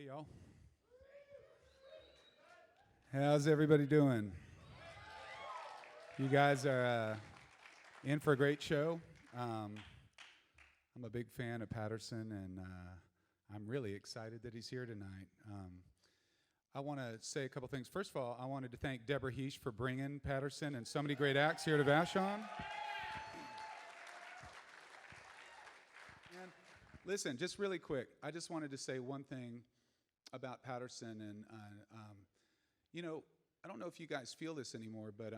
y'all. How's everybody doing? You guys are in for a great show. I'm a big fan of Patterson, and I'm really excited that he's here tonight. I want to say a couple things. First of all, I wanted to thank Debra Heesch for bringing Patterson and so many great acts here to Vashon. And listen, just really quick, I just wanted to say one thing about Patterson, and I don't know if you guys feel this anymore, but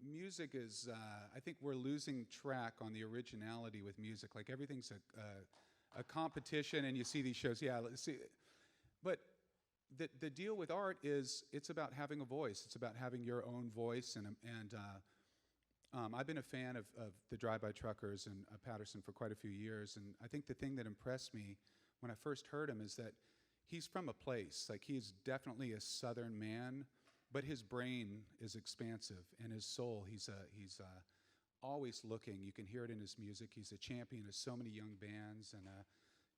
music is, I think we're losing track on the originality with music. Like everything's a competition, and you see these shows, yeah, let's see. But the deal with art is it's about having a voice. It's about having your own voice, and I've been a fan of the Drive-By Truckers and Patterson for quite a few years, and I think the thing that impressed me when I first heard him is that he's from a place. Like, he's definitely a Southern man, but his brain is expansive, and his soul, he's always looking. You can hear it in his music. He's a champion of so many young bands,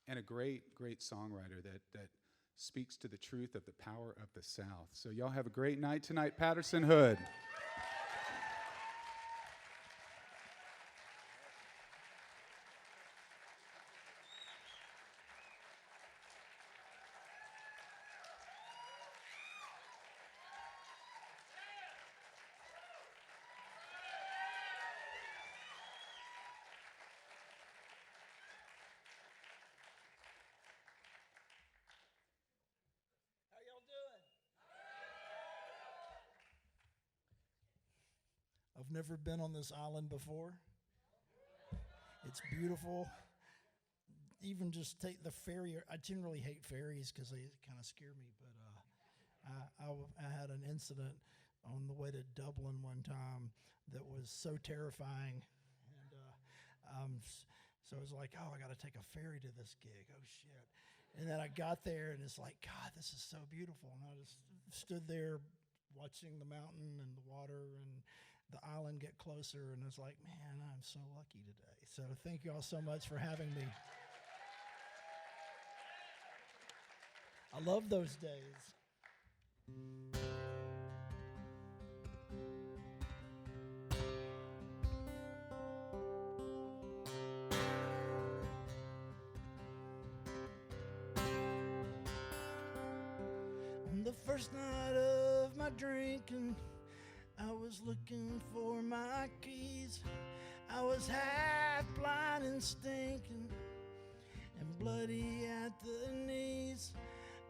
and a great songwriter that speaks to the truth of the power of the South. So y'all have a great night tonight. Patterson Hood. I've never been on this island before. It's beautiful. Even just take the ferry. I generally hate ferries because they kind of scare me, but I had an incident on the way to Dublin one time that was so terrifying. And so I was like, oh, I got to take a ferry to this gig. Oh, shit. And then I got there, and it's like, God, this is so beautiful. And I just stood there watching the mountain and the water and the island get closer, and it's like, man, I'm so lucky today. So thank you all so much for having me. I love those days. On the first night of my drinking, I was looking for my keys. I was half blind and stinking and bloody at the knees.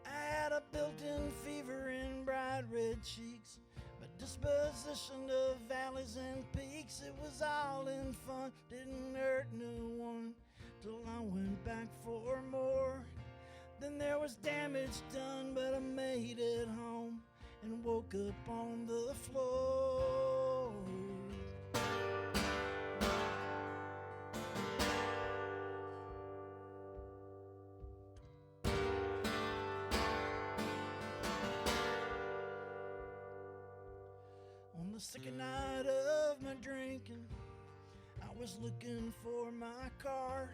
I had a built-in fever and bright red cheeks, but disposition of valleys and peaks. It was all in fun, didn't hurt no one, till I went back for more. Then there was damage done, but I made it home and woke up on the floor. On the second night of my drinking, I was looking for my car,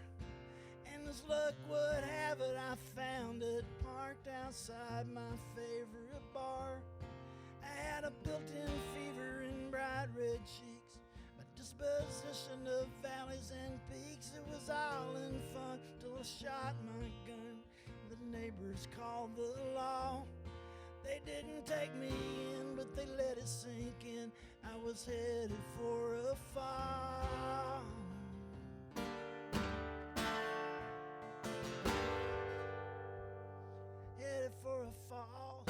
and as luck would have it, I found it parked outside my favorite bar. I had a built-in fever and bright red cheeks, but disposition of valleys and peaks. It was all in fun till I shot my gun. The neighbors called the law. They didn't take me in, but they let it sink in. I was headed for a fall. Headed for a fall.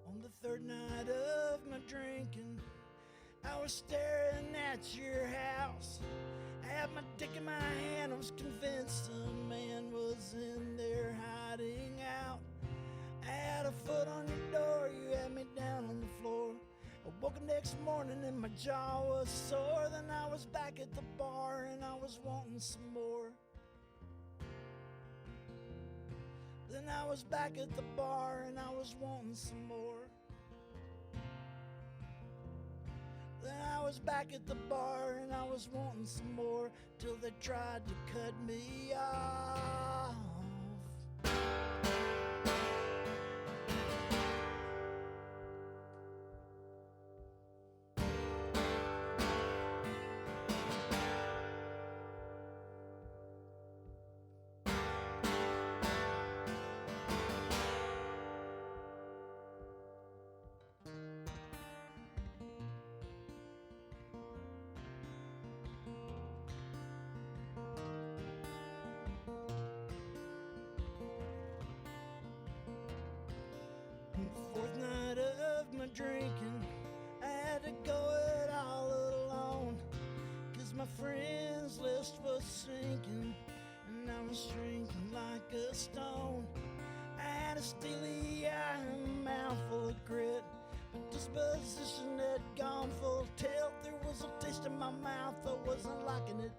On the third night of my drinking, I was staring at your house. I had my dick in my hand, I was convinced some man was in there hiding out. I had a foot on your door, you had me down on the floor. I woke up next morning and my jaw was sore. Then I was back at the bar and I was wanting some more. Then I was back at the bar and I was wanting some more. Then I was back at the bar and I was wanting some more till they tried to cut me off. Fourth night of my drinking, I had to go it all alone, 'cause my friends list was sinking, and I was drinking like a stone. I had a steely eye and a mouthful of grit, but disposition had gone full tilt. There was a taste in my mouth, I wasn't liking it.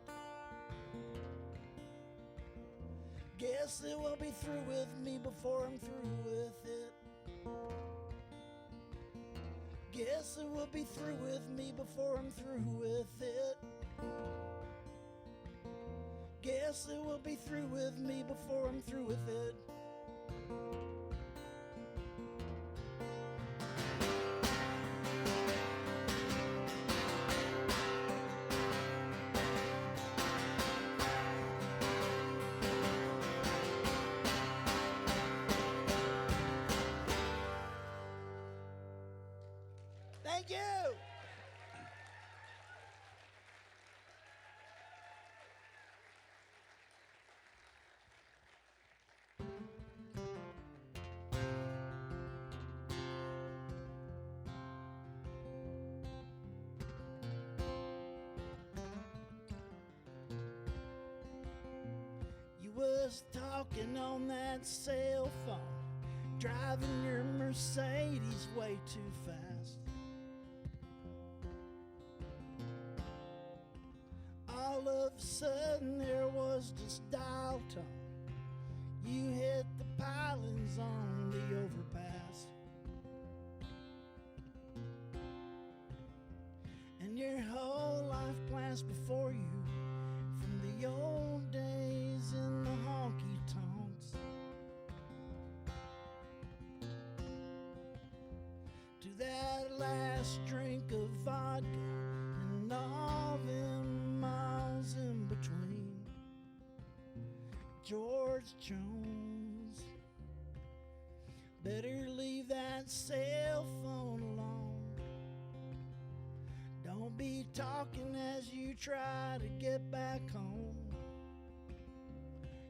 Guess it will be through with me before I'm through with it. Guess it will be through with me before I'm through with it. Guess it will be through with me before I'm through with it. Thank you. You was talking on that cell phone, driving your Mercedes way too fast. All of a sudden there was just dial tone. You hit the pilings on the overpass, and your whole life glanced before you from the old days in the honky tonks to that last drink of vodka and all them miles in between. George Jones, better leave that cell phone alone. Don't be talking as you try to get back home.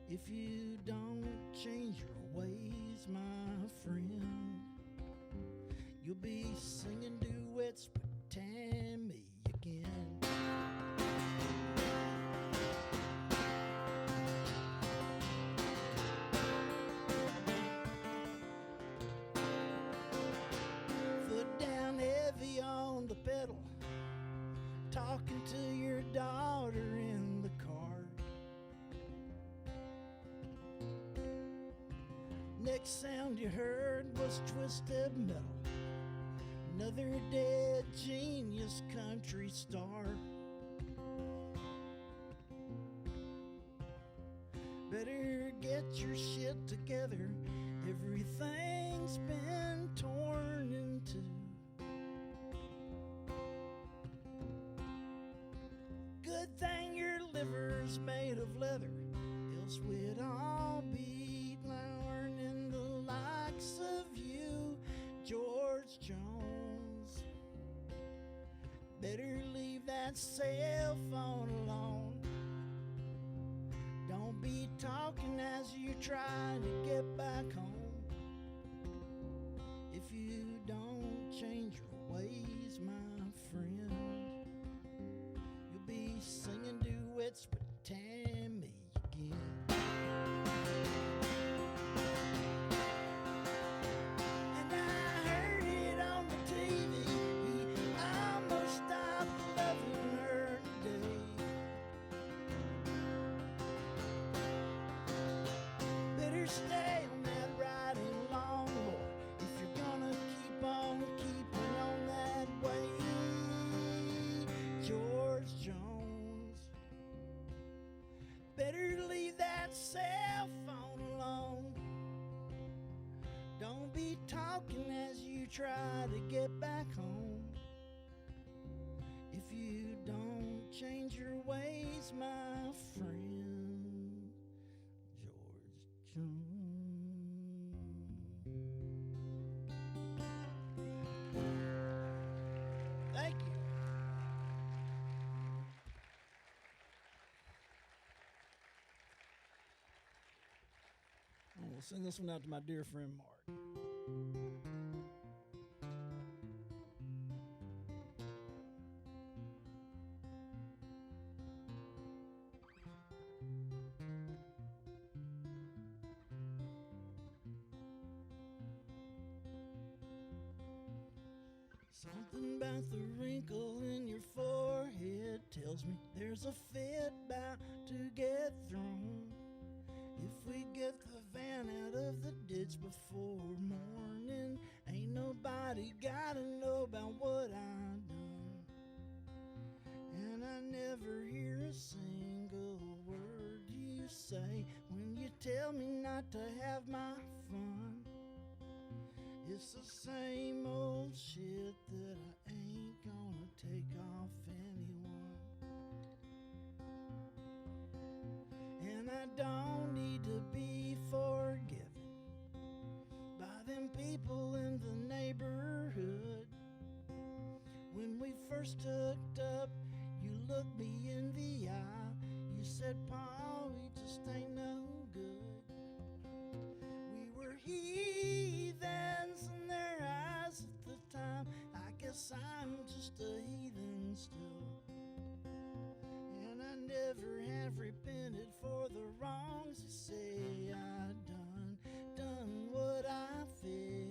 If you don't change your ways, my friend, you'll be singing duets with Tammy again. Foot down heavy on the pedal, talking to your daughter in the car. Next sound you heard was twisted metal, another dead genius country star. Better get your shit together, everything's been torn into. Good thing your liver's made of leather, else we'd all be learning the likes of you, George Jones. Better leave that cell phone alone. Don't be talking as you try to get back home. If you don't change your ways, my friend, you'll be singing duets with Tammy again. And I heard it on the TV, he almost stopped loving her today. Better stay on that riding lawnmower if you're gonna keep on try to get back home. If you don't change your ways, my friend, George Jones. Thank you. I'm going to sing this one out to my dear friend Mark. Something about the wrinkle in your forehead tells me there's a fit about to get thrown. If we get the van out of the ditch before morning, ain't nobody gotta know about what I done. And I never hear a single word you say when you tell me not to have my fun. It's the same old shit that I ain't gonna take off anyone. And I don't need to be forgiven by them people in the neighborhood. When we first hooked up, you looked me in the eye. You said, "Paul, we just ain't no good." We were heathens in their eyes at the time. I guess I'm just a heathen still. And I never have repented for the wrongs you say I done what I feel.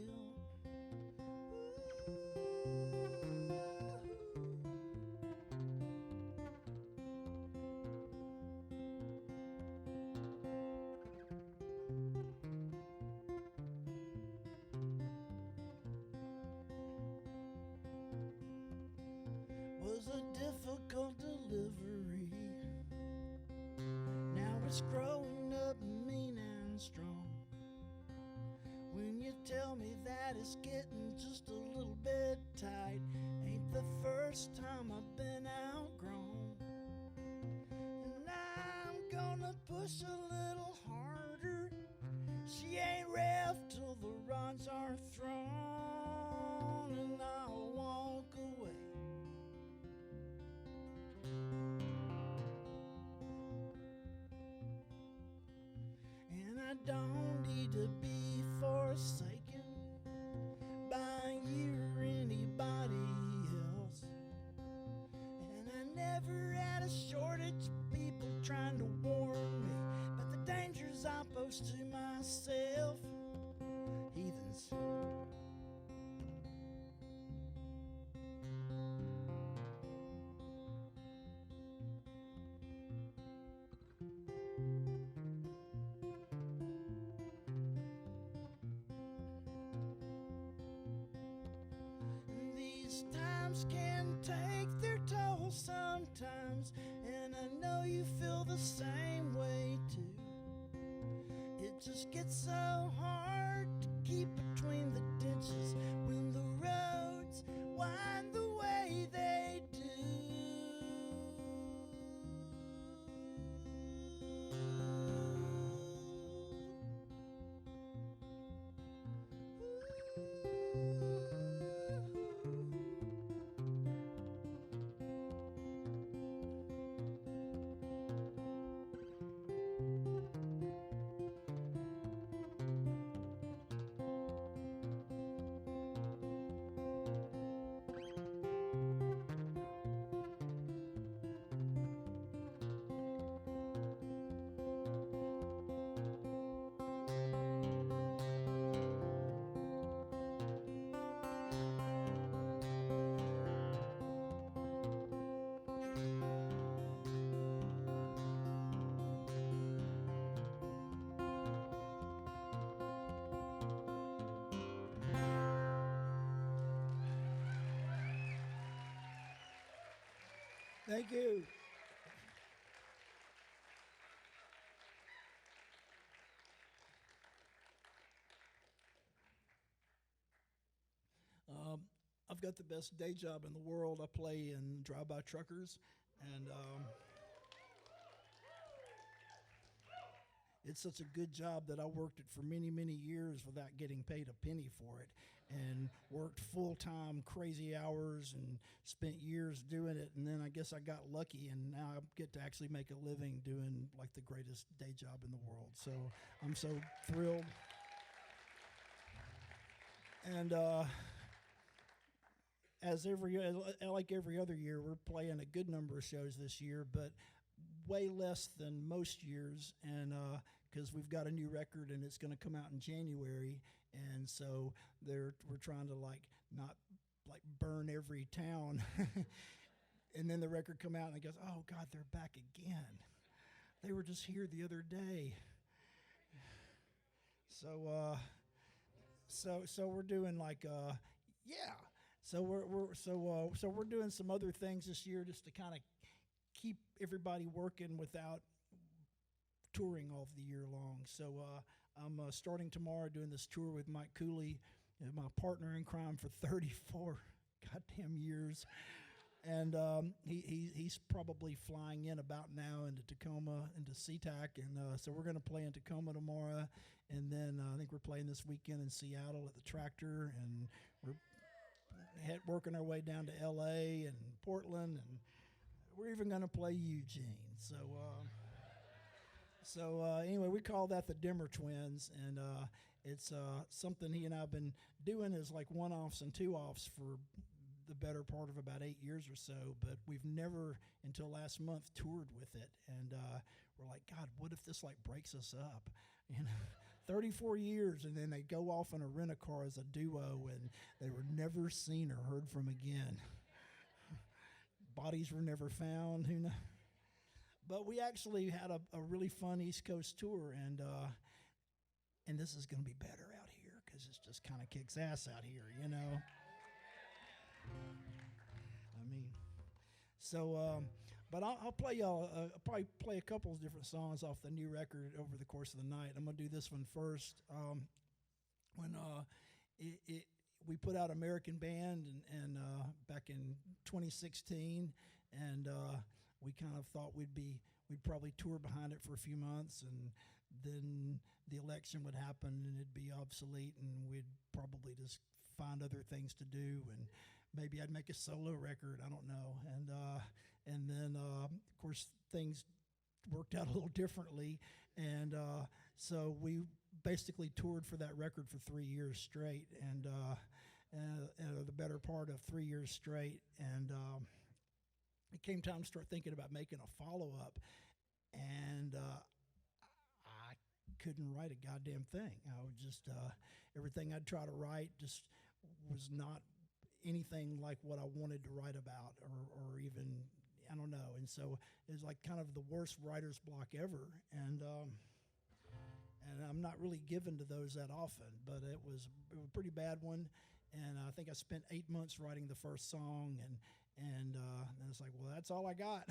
Was a difficult delivery. Now it's growing up mean and strong. When you tell me that it's getting just a little bit tight, ain't the first time I've been outgrown. And I'm gonna push a little harder. She ain't reft till the rods are thrown, and I'll walk away. And I don't need to be forsaken by you or anybody else. And I never had a shortage of people trying to warn me about the dangers I pose to myself. Heathens. These times can take their toll sometimes, and I know you feel the same way too. It just gets so hard to keep between the ditches when the roads wind the way they do. Thank you. I've got the best day job in the world. I play in drive-by truckers, and it's such a good job that I worked it for many, many years without getting paid a penny for it, and worked full-time, crazy hours, and spent years doing it. And then I guess I got lucky, and now I get to actually make a living doing like the greatest day job in the world. So I'm so thrilled. And like every other year, we're playing a good number of shows this year, but way less than most years, and because we've got a new record and it's going to come out in January, and so we're trying to not burn every town, and then the record come out and it goes, oh God, they're back again. They were just here the other day. So we're doing So we're doing some other things this year just to kind of keep everybody working without touring all the year long. So I'm starting tomorrow doing this tour with Mike Cooley, my partner in crime for 34 goddamn years. And he's probably flying in about now into Tacoma, into SeaTac. And so we're going to play in Tacoma tomorrow. And then I think we're playing this weekend in Seattle at the Tractor. And we're working our way down to L.A. and Portland. And we're even going to play Eugene. So anyway, we call that the Dimmer Twins. And it's something he and I have been doing as like one-offs and two-offs for the better part of about 8 years or so, but we've never until last month toured with it, and we're like, God, what if this breaks us up? 34 years, and then they go off in a rent-a-car as a duo, and they were never seen or heard from again. Bodies were never found. Who knows? But we actually had a really fun East Coast tour, and this is going to be better out here because it just kind of kicks ass out here, But I'll play y'all. I'll probably play a couple of different songs off the new record over the course of the night. I'm gonna do this one first. When we put out American Band and back in 2016, and we kind of thought we'd probably tour behind it for a few months, and then the election would happen and it'd be obsolete, and we'd probably just find other things to do, and maybe I'd make a solo record. I don't know. And then, of course, things worked out a little differently. And so we basically toured for that record for 3 years straight, and the better part of 3 years straight. And it came time to start thinking about making a follow-up. And I couldn't write a goddamn thing. I would just, everything I'd try to write just was not anything like what I wanted to write about, or even, I don't know. And so it was like kind of the worst writer's block ever. And I'm not really given to those that often, but it was a pretty bad one. And I think I spent 8 months writing the first song, and then it's like, well, that's all I got.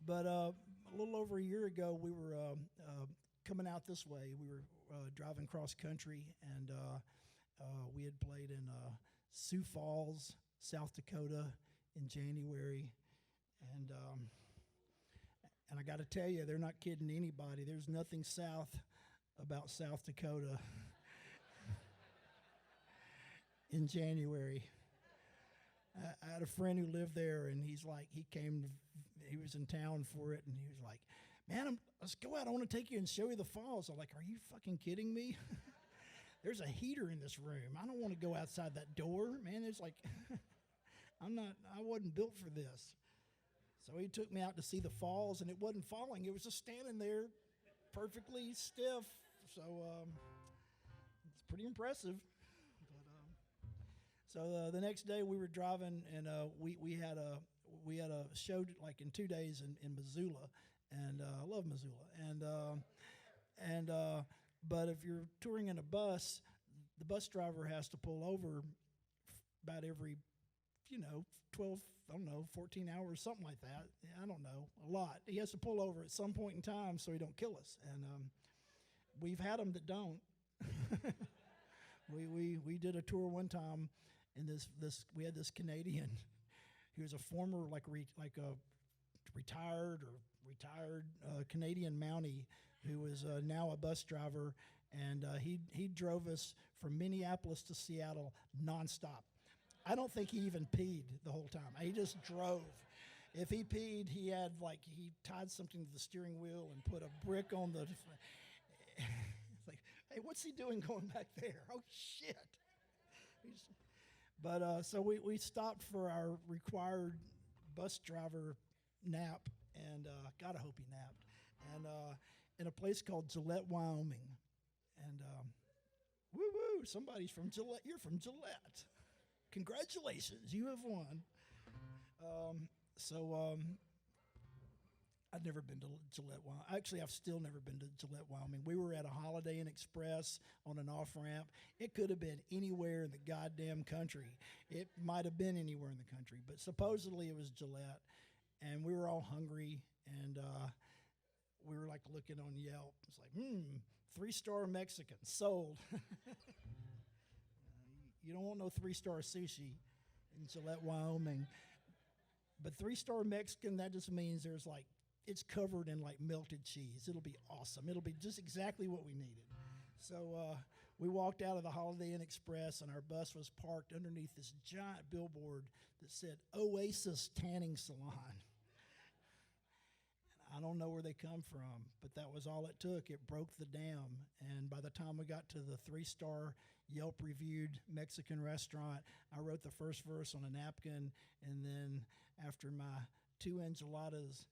But a little over a year ago, we were coming out this way. We were driving cross country, and we had played in Sioux Falls, South Dakota in January. And I got to tell you, they're not kidding anybody. There's nothing south about South Dakota in January. I had a friend who lived there, and he was in town for it, and he was like, man, let's go out. I want to take you and show you the falls. I'm like, are you fucking kidding me? There's a heater in this room. I don't want to go outside that door, man. It's like, I wasn't built for this. So he took me out to see the falls, and it wasn't falling. It was just standing there perfectly stiff. So it's pretty impressive. So the next day we were driving, and we had a show in 2 days in Missoula, and I love Missoula. But if you're touring in a bus, the bus driver has to pull over about every 12, 14 hours, something like that. I don't know, a lot. He has to pull over at some point in time so he don't kill us. And we've had them that don't. We did a tour one time, and we had this Canadian. He was a former like a retired Canadian Mountie who was now a bus driver, and he drove us from Minneapolis to Seattle nonstop. I don't think he even peed the whole time. He just drove. If he peed, he tied something to the steering wheel and put a brick on the. It's like, hey, what's he doing going back there? Oh shit! But so we stopped for our required bus driver nap, and God, I hope he napped, and in a place called Gillette, Wyoming, and woo woo, somebody's from Gillette. You're from Gillette. Congratulations, you have won. I've never been to Gillette, Wyoming. Actually, I've still never been to Gillette, Wyoming. We were at a Holiday Inn Express on an off-ramp. It could have been anywhere in the goddamn country. It might have been anywhere in the country, but supposedly it was Gillette. And we were all hungry, and we were like looking on Yelp. It's like, 3-star Mexican, sold. You don't want no 3-star sushi in Gillette, Wyoming. But 3-star Mexican, that just means it's covered in like melted cheese. It'll be awesome. It'll be just exactly what we needed. So we walked out of the Holiday Inn Express, and our bus was parked underneath this giant billboard that said Oasis Tanning Salon. And I don't know where they come from, but that was all it took. It broke the dam. And by the time we got to the 3-star Yelp reviewed Mexican restaurant, I wrote the first verse on a napkin, and then after my 2 enchiladas,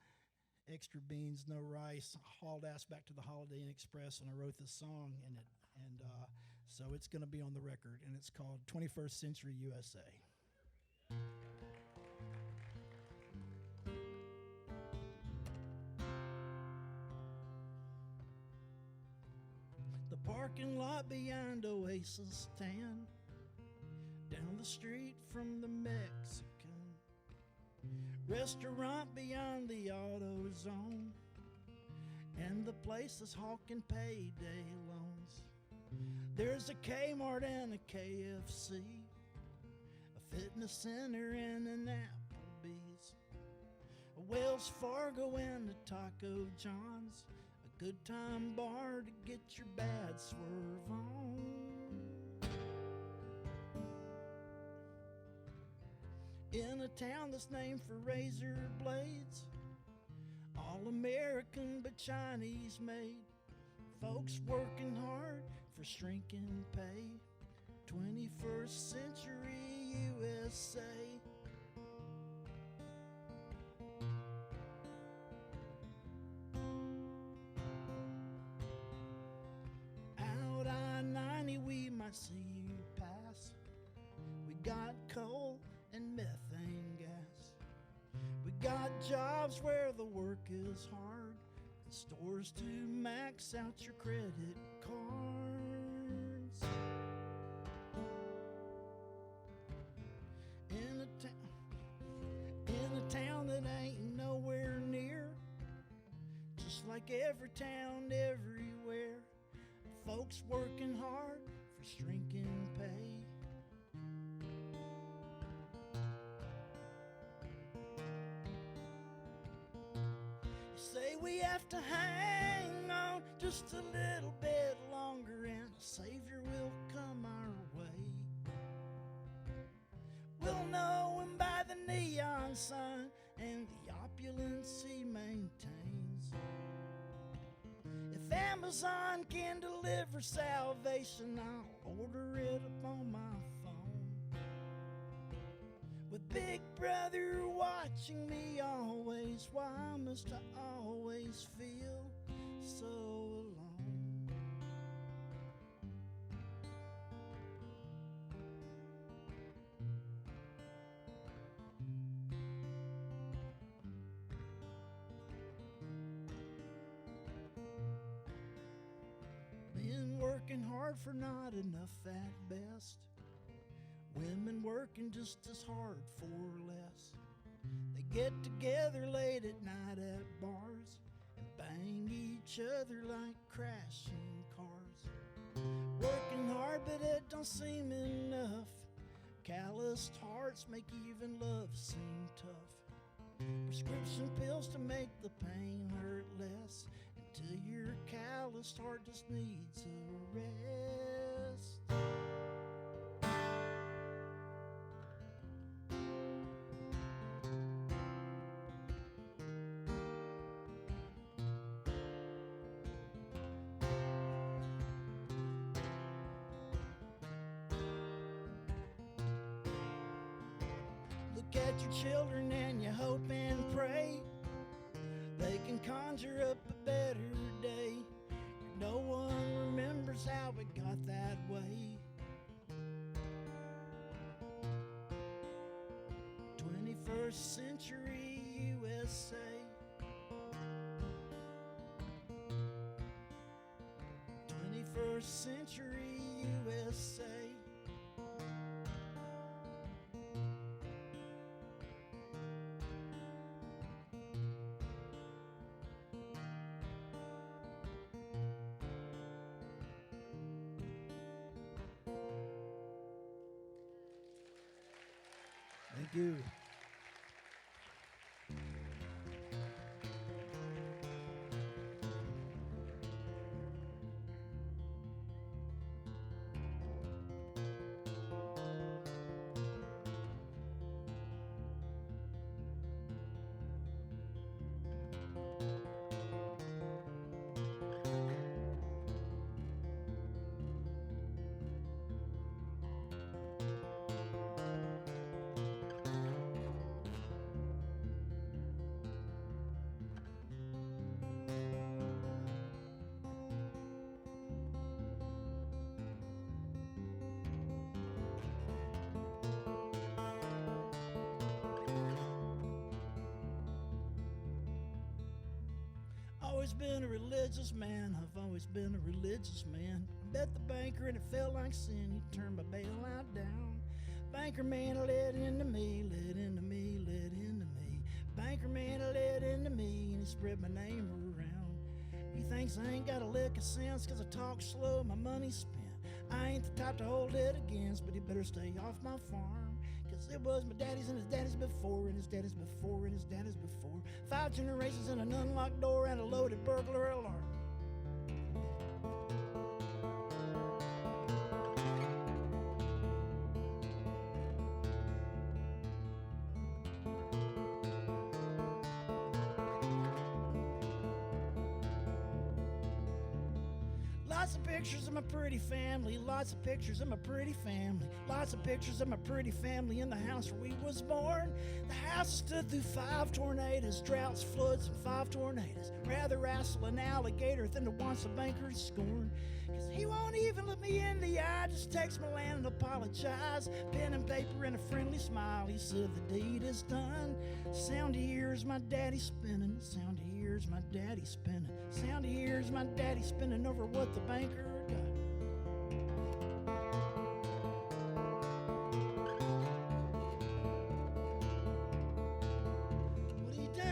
extra beans, no rice, hauled ass back to the Holiday Inn Express, and I wrote this song in it. And so it's going to be on the record, and it's called 21st Century USA. The parking lot beyond Oasis Tan, down the street from the Mexican restaurant beyond the auto zone, and the place is hawking payday loans. There's a Kmart and a KFC, a fitness center and an Applebee's, a Wells Fargo and a Taco John's, a good time bar to get your bad swerve on. In a town that's named for razor blades, all American but Chinese made, folks working hard for shrinking pay, 21st century USA. Out I-90 we might see you pass, we got coal and methane gas. We got jobs where the work is hard, and stores to max out your credit cards. In a town that ain't nowhere near, just like every town everywhere, folks working hard for shrinking pay. Say we have to hang on just a little bit longer, and a savior will come our way. We'll know him by the neon sign and the opulence he maintains. If Amazon can deliver salvation, I'll order it upon my phone. With Big Brother watching me always, why must I always feel so alone? Men working hard for not enough at best, women working just as hard for less. They get together late at night at bars and bang each other like crashing cars. Working hard, but it don't seem enough. Calloused hearts make even love seem tough. Prescription pills to make the pain hurt less, until your calloused heart just needs a rest. Look at your children and you hope and pray they can conjure up a better day. No one remembers how it got that way. 21st century USA. 21st century USA. Thank you. Always been a religious man, I've always been a religious man. I bet the banker and it felt like sin, he turned my bailout down. Banker man let into me, let into me, let into me. Banker man let into me and he spread my name around. He thinks I ain't got a lick of sense cause I talk slow, my money's spent. I ain't the type to hold it against, but he better stay off my farm. Cause it was my daddy's and his daddy's before, and his daddy's before, and his daddy's before. 5 generations and an unlocked door and a loaded burglar alarm. Lots of pictures of my pretty family, lots of pictures of my pretty family, lots of pictures of my pretty family in the house where we was born. The house stood through 5 tornadoes, droughts, floods, and 5 tornadoes. Rather wrestle an alligator than to want a banker to scorn. Cause he won't even look me in the eye, just takes my land and apologize. Pen and paper and a friendly smile, he said the deed is done. Sound of ears my daddy spinning, sound of ears my daddy spinning, sound of ears my daddy spinning over what the banker got. What he done?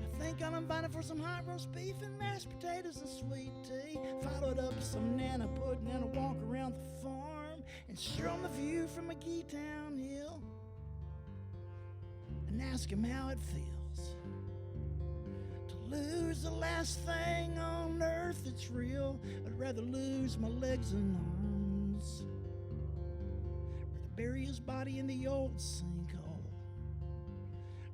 I think I'm invited for some hot roast beef and mashed potatoes and sweet tea, followed up with some nana pudding and a walk around the farm and show him the view from McGeetown Hill and ask him how it feels to lose the last thing on earth that's real. I'd rather lose my legs and arms, rather bury his body in the old sinkhole,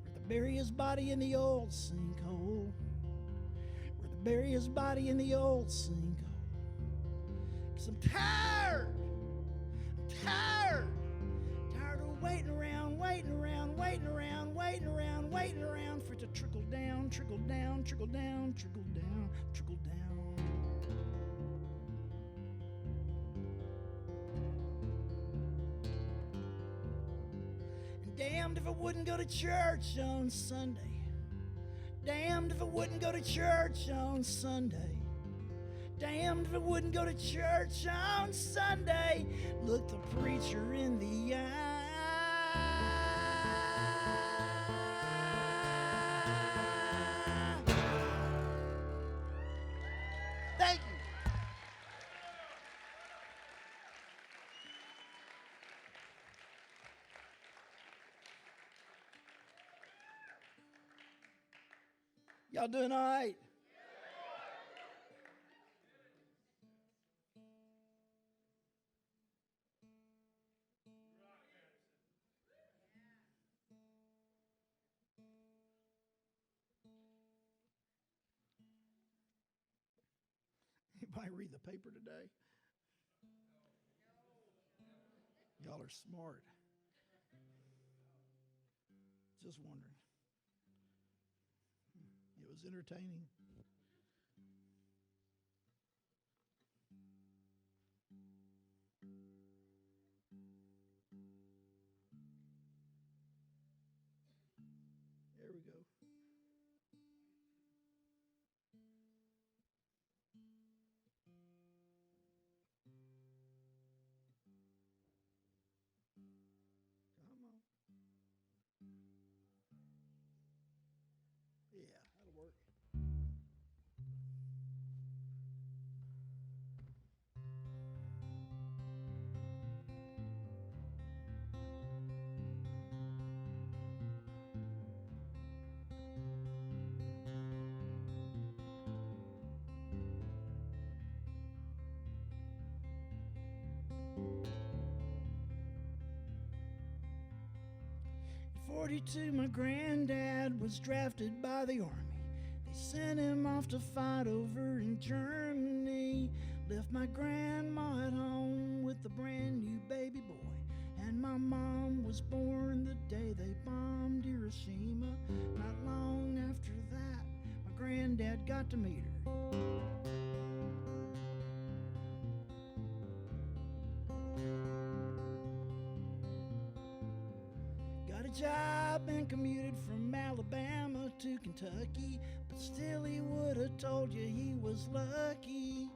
rather bury his body in the old sinkhole, rather bury his body in the old sinkhole. 'Cause I'm tired of waiting around, waiting around, waiting around, waiting around, waiting around for it to trickle down, trickle down, trickle down, trickle down, trickle down. And damned if I wouldn't go to church on Sunday. Damned if I wouldn't go to church on Sunday. Damned if I wouldn't go to church on Sunday. Look the preacher in the eye. Y'all doing all right? Anybody read the paper today? Y'all are smart. Just wondering. It was entertaining. There we go. Come on. Yeah, that'll work. 42, my granddad was drafted by the Army. They sent him off to fight over in Germany. Left my grandma at home with a brand new baby boy. And my mom was born the day they bombed Hiroshima. Not long after that, my granddad got to meet her. Got a job and commuted from Alabama to Kentucky, but still he would have told you he was lucky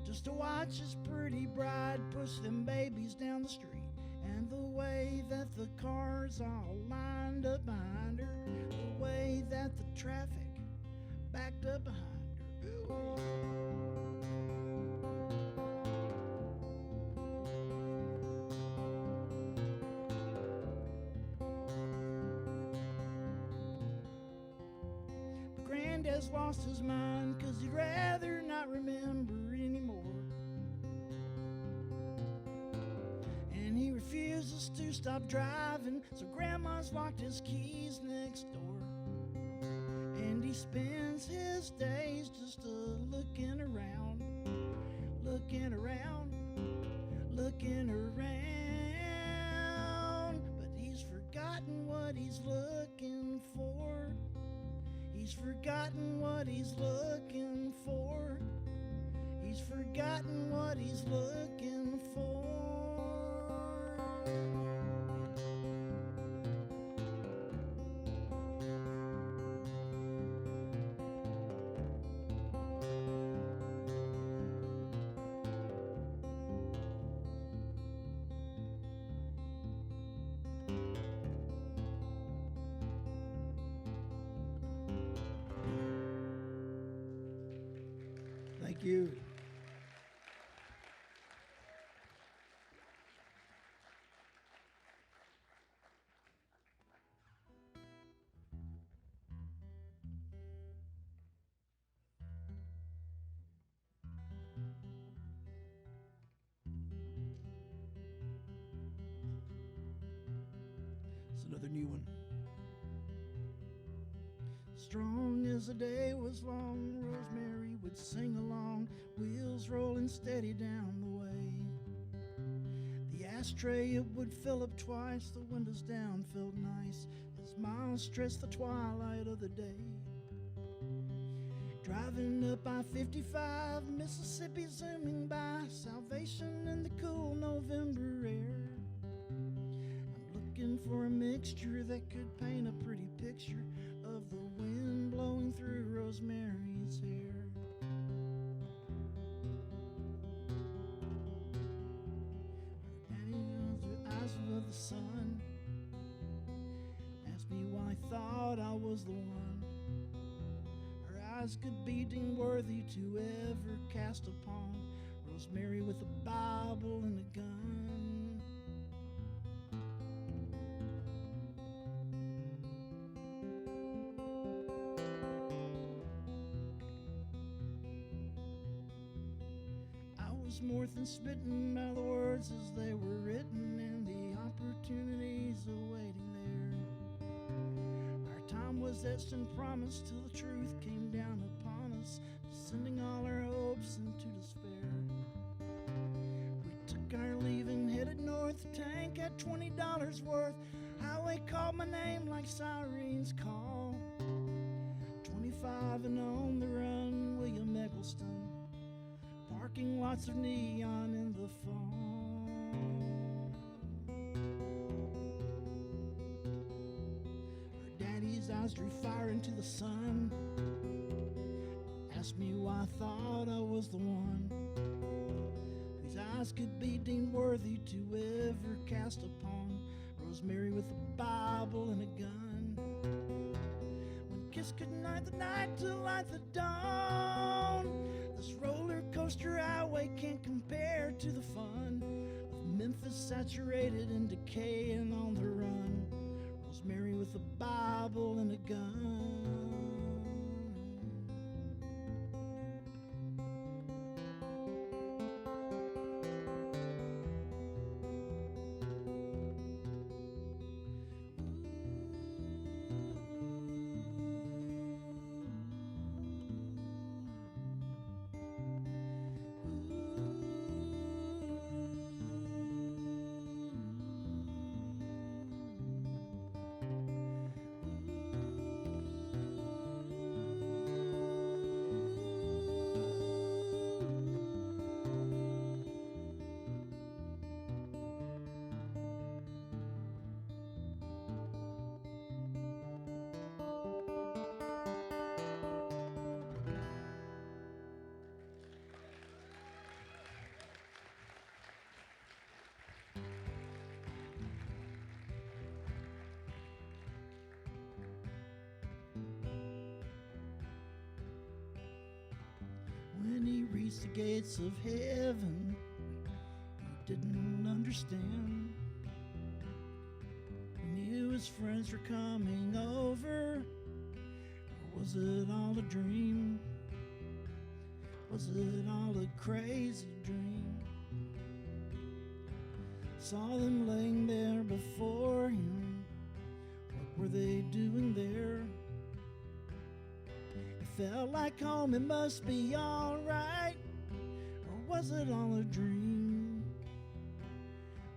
just to watch his pretty bride push them babies down the street, and the way that the cars all lined up behind her, the way that the traffic backed up behind her. Ooh. Granddad's lost his mind 'cause he'd rather not remember anymore. And he refuses to stop driving, so Grandma's locked his keys next door. And he spends his days just looking around, looking around, looking around. But he's forgotten what he's looking for. He's forgotten what he's looking for. He's forgotten what he's looking for. Thank you. It's another new one. Strong as the day was long, Rosemary would sing along, wheels rolling steady down the way. The ashtray, it would fill up twice, the windows down felt nice as miles stretched the twilight of the day. Driving up I-55, Mississippi zooming by, salvation in the cool November air. I'm looking for a mixture that could paint a pretty picture of the wind blowing through Rosemary's hair. Her daddy knows her eyes of the sun, asked me why I thought I was the one her eyes could be deemed worthy to ever cast upon Rosemary with a Bible and a gun. was more than smitten by the words as they were written and the opportunities awaiting there. Our time was etched and promised till the truth came down upon us, sending all our hopes into despair. We took our leave and headed north, the tank at $20 worth. Highway called my name like sirens call. 25 and on the run, William Eggleston. Parking lots of neon in the fall. Her daddy's eyes drew fire into the sun. Asked me why I thought I was the one whose eyes could be deemed worthy to ever cast upon Rosemary with a Bible and a gun. When kiss goodnight the night to light the dawn. This roller coaster highway can't compare to the fun of Memphis saturated and decaying on the run. Rosemary with a Bible and a gun. When he reached the gates of heaven, he didn't understand. He knew his friends were coming over. Or was it all a dream? Was it all a crazy dream? Saw them laying there before him. What were they doing there? Felt like home, it must be alright. Or was it all a dream?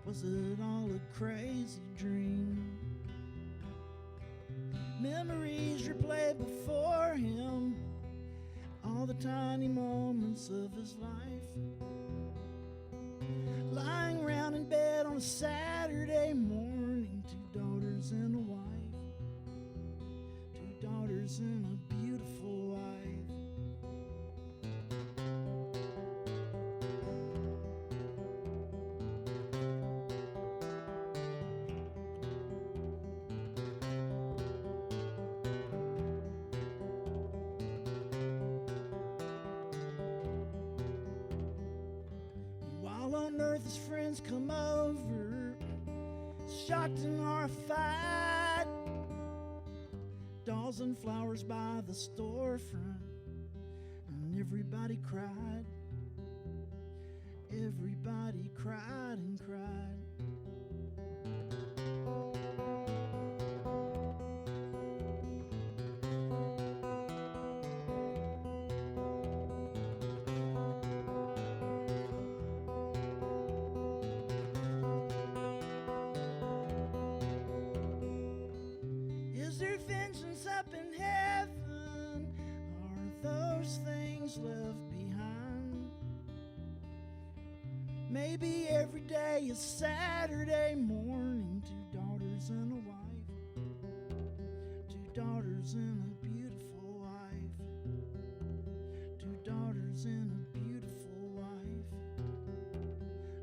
Was it all a crazy dream? Memories replayed before him, all the tiny moments of his life. Lying around in bed on a Saturday morning, 2 daughters and a wife. 2 daughters and a beautiful wife. While on earth his friends come over, shocked and horrified. Dolls and flowers by the storefront, and everybody cried. Everybody cried and cried. Is there vengeance up in heaven? Are those things left behind? Maybe every day is Saturday morning. 2 daughters and a wife. 2 daughters and a beautiful wife. 2 daughters and a beautiful wife.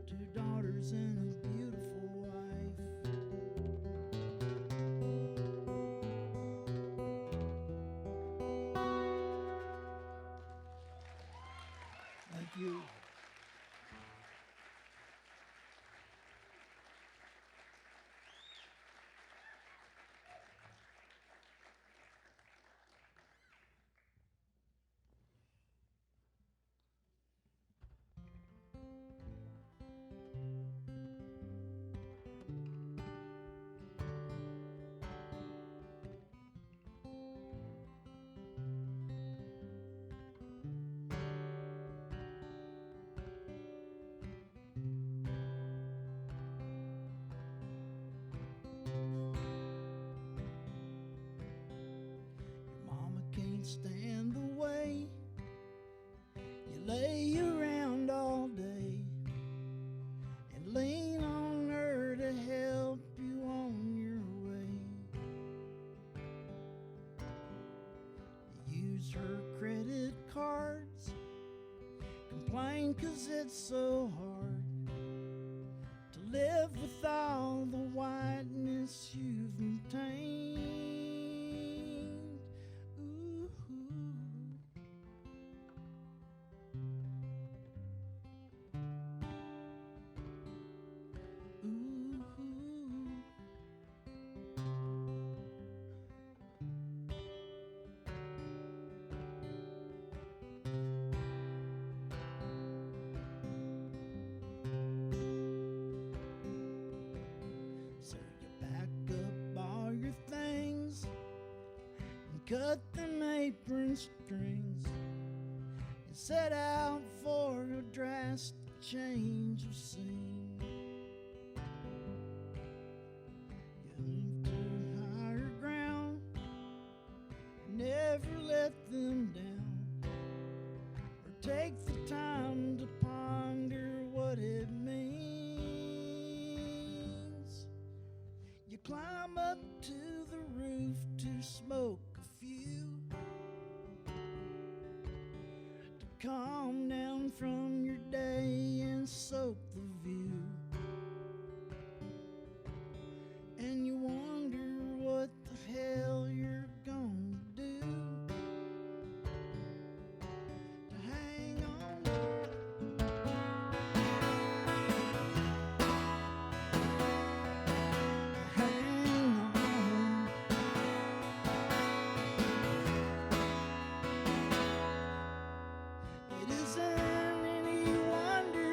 2 daughters and a beautiful wife. Thank you. lay around all day and lean on her to help you on your way. You use her credit cards, complain 'cause it's so hard to live with all the whiteness you've obtained. Ooh. Ooh. So you pack up all your things and cut them apron strings and set out for a drastic change of scene. You move to higher ground and never let them down, or take the time to ponder what it means. You climb up to the roof to smoke a few, to calm down from your day and soak the view. And you wonder what the hell you're gonna do to hang on. Hang on. It isn't any wonder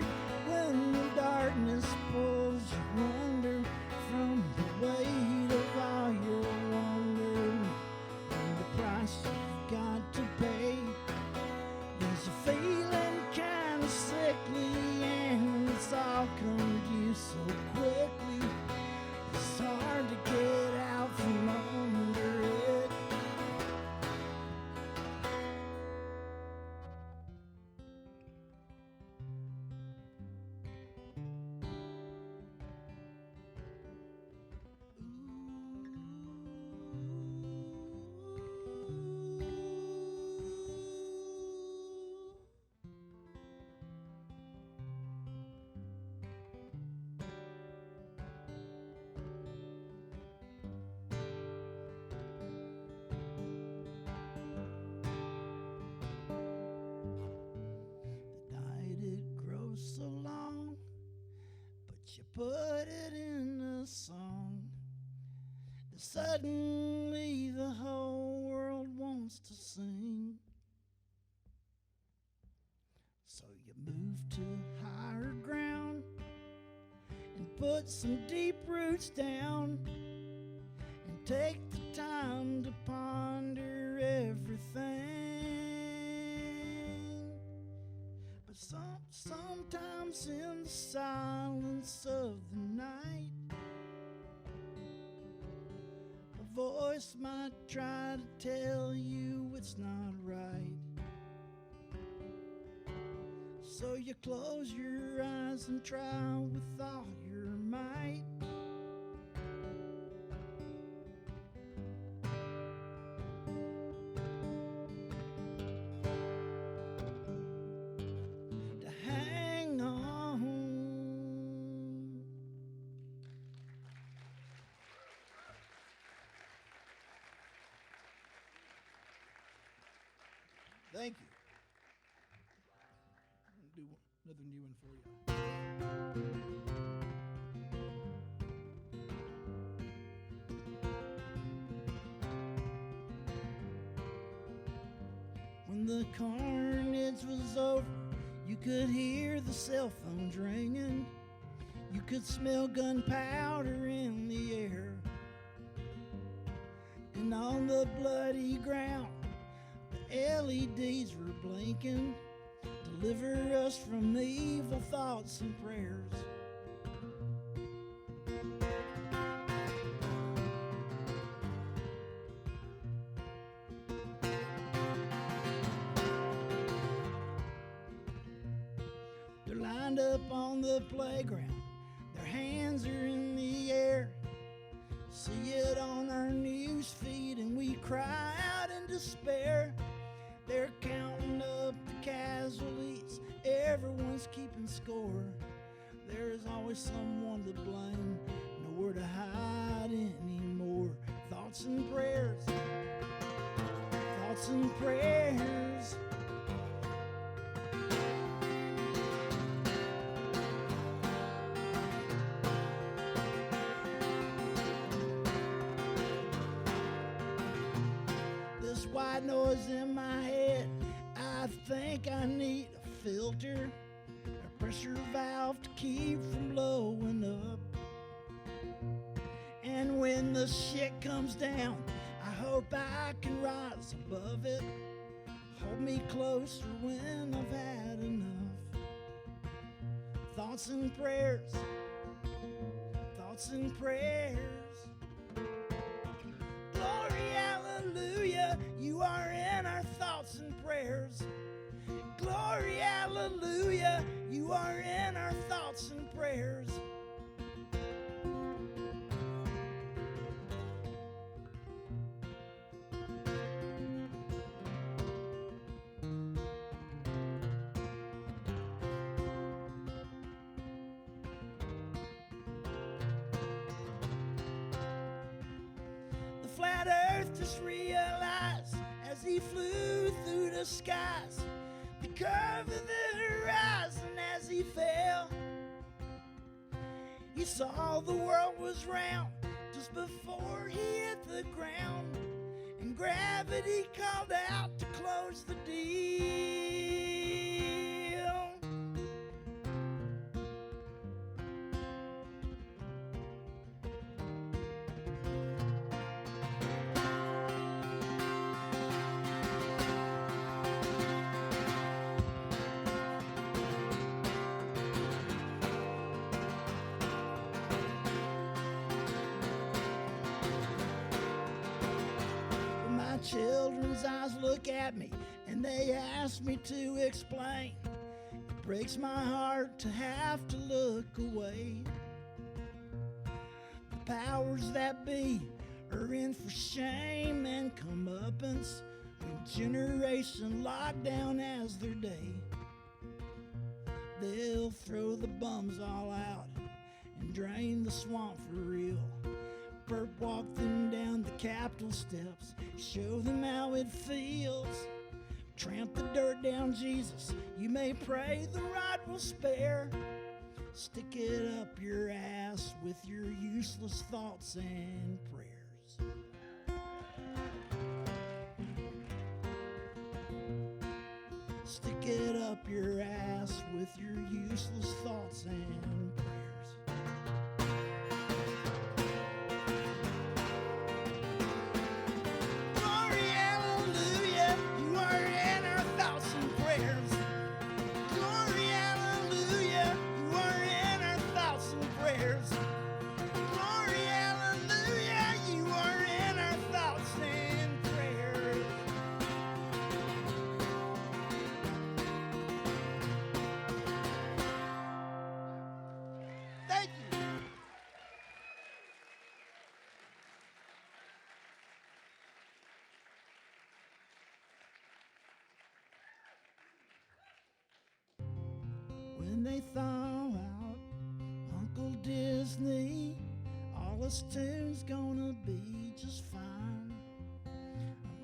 when the darkness pulls you under from the weight of all your wonder, and the price you've got to pay is a feeling kind of sickly, and it's all come to you so quickly. It's hard to get out from under it. The night it grows so long, but you put it in a song. And suddenly the whole world wants to sing. So you move to higher ground and put some deep roots down and take the time to ponder everything. But sometimes in the silence of the night, a voice might try to tell you it's not right. So you close your eyes and try with all your might. To hang on. Thank you. Do another new one for you. When the carnage was over, you could hear the cell phones ringing. You could smell gunpowder in the air. And on the bloody ground, the LEDs were blinking. Deliver us from evil thoughts and prayers. lined up on the playground, their hands are in the air. See it on our news feed and we cry out in despair. They're counting up the casualties, everyone's keeping score. There's always someone to blame, nowhere to hide anymore. Thoughts and prayers, thoughts and prayers. This white noise in my head, I think I need a filter, a pressure valve to keep from blowing up. And when the shit comes down, I hope I can rise above it. Hold me closer when I've had enough. Thoughts and prayers, thoughts and prayers. Glory, hallelujah, you are in our thoughts and prayers. Glory, hallelujah, you are in our thoughts and prayers. The flat earth just realized as he flew through the skies, the curve of the horizon as he fell. He saw the world was round just before he hit the ground, and gravity called out to close the deal. My children's eyes look at me and they ask me to explain. It breaks my heart to have to look away. The powers that be are in for shame and comeuppance when generation locked down as their day. They'll throw the bums all out and drain the swamp for real. Perp walk them down the Capitol steps, show them how it feels. Tramp the dirt down Jesus, you may pray the rod will spare. Stick it up your ass with your useless thoughts and prayers. Stick it up your ass with your useless thoughts and prayers. When they thaw out Uncle Disney, all his tunes gonna be just fine.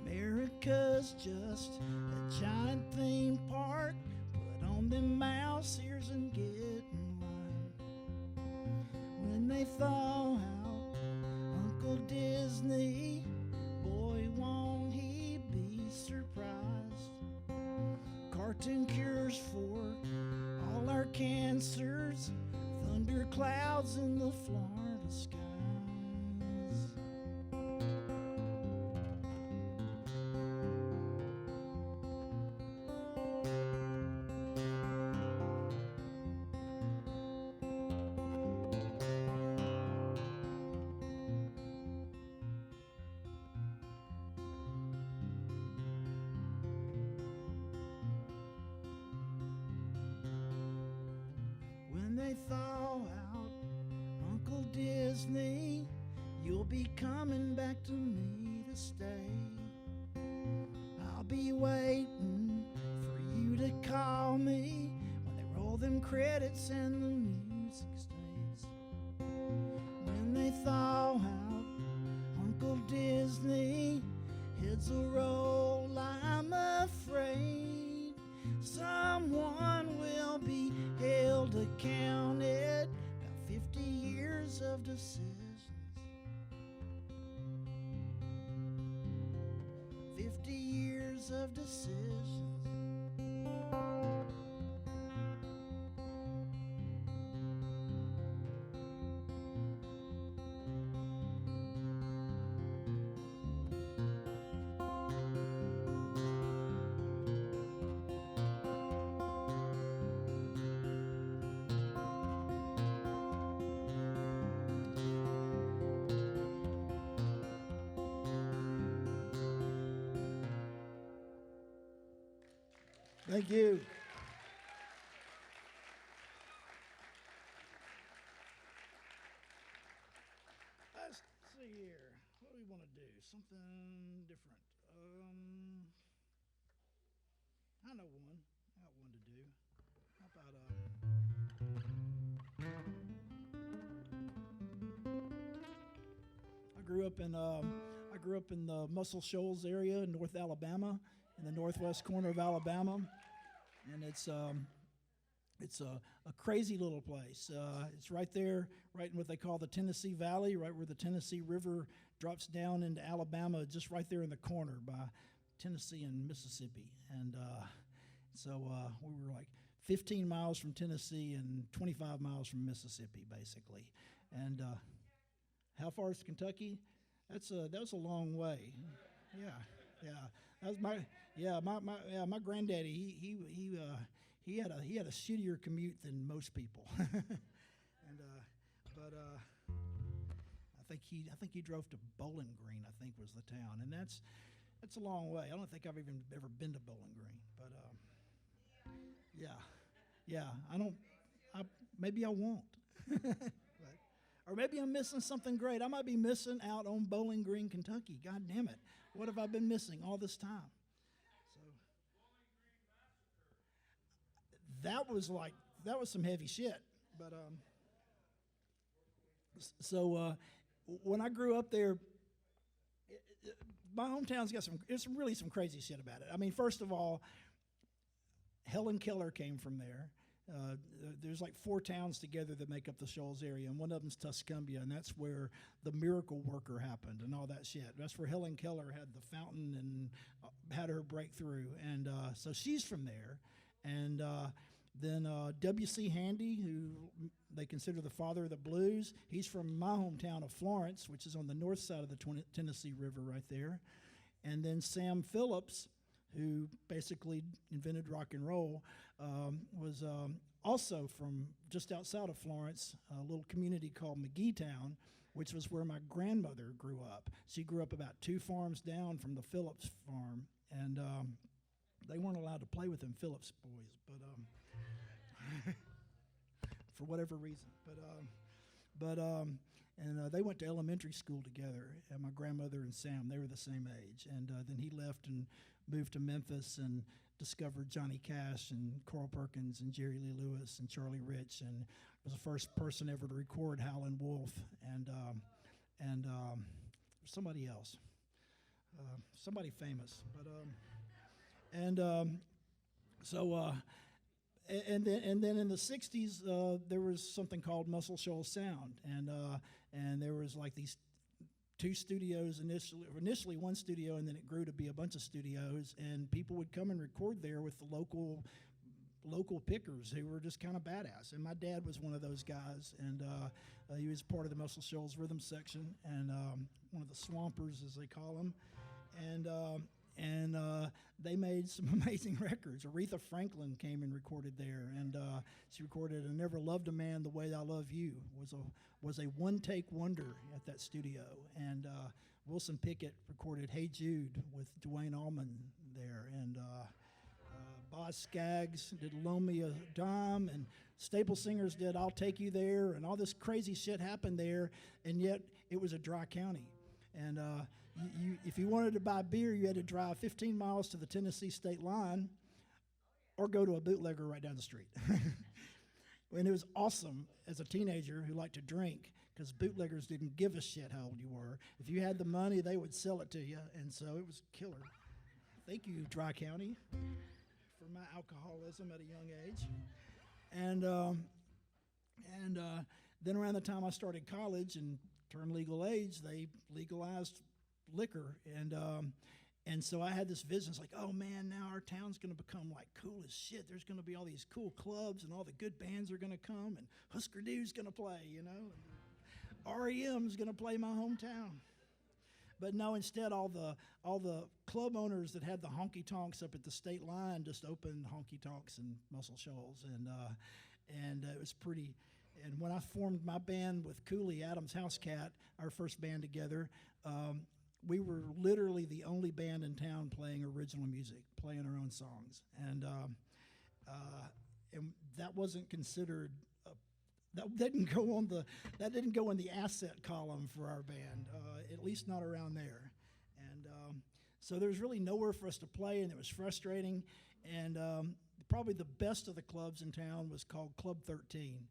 America's just a giant theme park. Put on them mouse ears and get in line. When they thaw out Uncle Disney, boy, won't he be surprised. Cartoon cures for all our cancers, thunder clouds in the Florida skies. they thaw out Uncle Disney, you'll be coming back to me to stay. I'll be waiting for you to call me when they roll them credits and the music stays. When they thaw out Uncle Disney, heads will roll, I'm afraid. Someone will be held accounted. About 50 years of decisions. 50 years of decisions. Thank you. Let's see here. What do we want to do? Something different. I know one. I got one to do. How about I grew up in the Muscle Shoals area in North Alabama, in the northwest corner of Alabama. And it's a crazy little place. It's right there, right in what they call the Tennessee Valley, right where the Tennessee River drops down into Alabama, just right there in the corner by Tennessee and Mississippi. And so we were like 15 miles from Tennessee and 25 miles from Mississippi, basically. And how far is Kentucky? That was a long way. Yeah. That was my granddaddy. He had a shittier commute than most people, and but I think he drove to Bowling Green. I think was the town, and that's a long way. I don't think I've even ever been to Bowling Green, but yeah. Maybe I won't, or maybe I'm missing something great. I might be missing out on Bowling Green, Kentucky. God damn it! What have I been missing all this time? That was some heavy shit. But when I grew up there, my hometown's got it's really some crazy shit about it. I mean, first of all, Helen Keller came from there. There's like 4 towns together that make up the Shoals area, and one of them's Tuscumbia, and that's where the miracle worker happened and all that shit. That's where Helen Keller had the fountain and had her breakthrough, and so she's from there. And then W.C. Handy, who they consider the father of the blues, he's from my hometown of Florence, which is on the north side of the Tennessee River right there. And then Sam Phillips, who basically invented rock and roll, was also from just outside of Florence, a little community called McGeetown, which was where my grandmother grew up. She grew up about 2 farms down from the Phillips farm, and they weren't allowed to play with them Phillips boys, but for whatever reason. And they went to elementary school together. And my grandmother and Sam, they were the same age. And then he left and moved to Memphis and discovered Johnny Cash and Carl Perkins and Jerry Lee Lewis and Charlie Rich, and was the first person ever to record Howlin' Wolf and somebody else, somebody famous. And then in the 60s, there was something called Muscle Shoals Sound, and there was like these 2 studios initially 1 studio, and then it grew to be a bunch of studios, and people would come and record there with the local pickers who were just kind of badass. And my dad was one of those guys, and he was part of the Muscle Shoals rhythm section, and one of the swampers, as they call them, and they made some amazing records. Aretha Franklin came and recorded there, and she recorded "I Never Loved a Man the Way I Love You." was a one-take wonder at that studio. And Wilson Pickett recorded "Hey Jude" with Duane Allman there, and Boz Scaggs did Loan Me a Dime, and Staple Singers did I'll Take You There, and all this crazy shit happened there, and yet it was a dry county. And if you wanted to buy beer, you had to drive 15 miles to the Tennessee state line or go to a bootlegger right down the street. And it was awesome as a teenager who liked to drink, because bootleggers didn't give a shit how old you were. If you had the money, they would sell it to you, and so it was killer. Thank you, Dry County, for my alcoholism at a young age. And then around the time I started college and turned legal age, they legalized liquor, and so I had this vision. It's like, oh man, now our town's going to become like cool as shit. There's going to be all these cool clubs, and all the good bands are going to come, and Husker Du's going to play, you know, and REM's going to play my hometown. But no, instead, all the club owners that had the honky tonks up at the state line just opened honky tonks in Muscle Shoals, and it was pretty. And when I formed my band with Cooley, Adam's House Cat, our first band together, we were literally the only band in town playing original music, playing our own songs, and that wasn't considered. That didn't go in the asset column for our band, at least not around there. And so there was really nowhere for us to play, and it was frustrating. And probably the best of the clubs in town was called Club 13,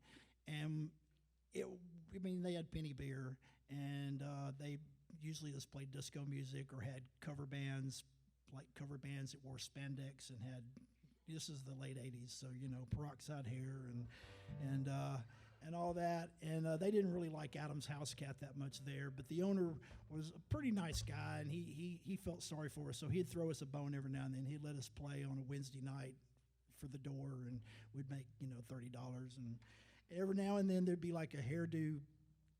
and they had penny beer, and they usually just played disco music or had cover bands that wore spandex and had. This is the late '80s, so peroxide hair and all that, and they didn't really like Adam's House Cat that much there, but the owner was a pretty nice guy, and he felt sorry for us, so he'd throw us a bone every now and then. He'd let us play on a Wednesday night for the door, and we'd make $30, and every now and then there'd be like a hairdo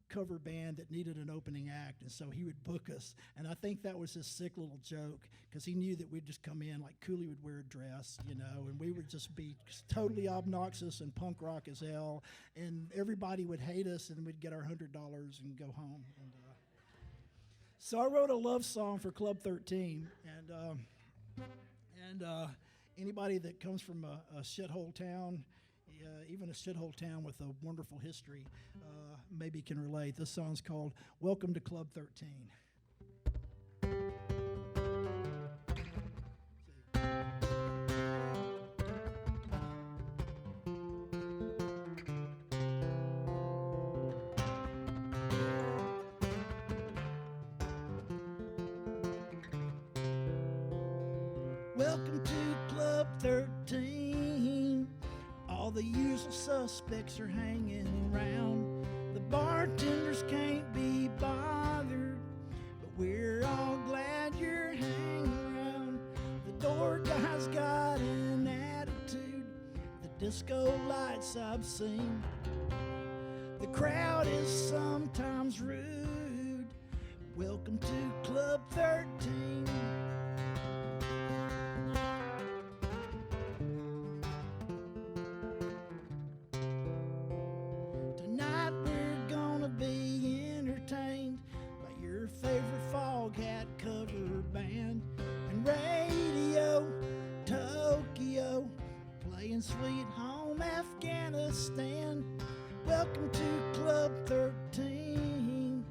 cover band that needed an opening act, and so he would book us, and I think that was his sick little joke, because he knew that we'd just come in like Cooley would wear a dress, and we would just be totally obnoxious and punk rock as hell, and everybody would hate us, and we'd get our $100 and go home. And so I wrote a love song for Club 13, and anybody that comes from a shithole town, even a shithole town with a wonderful history, maybe can relate. This song's called Welcome to Club 13. Welcome to Club 13. All the usual suspects are hanging around. The bartenders can't be bothered, but we're all glad you're hanging around. The door guy's got an attitude, the disco lights I've seen. The crowd is sometimes rude. Welcome to Club 13. Sweet home Afghanistan. Welcome to Club 13.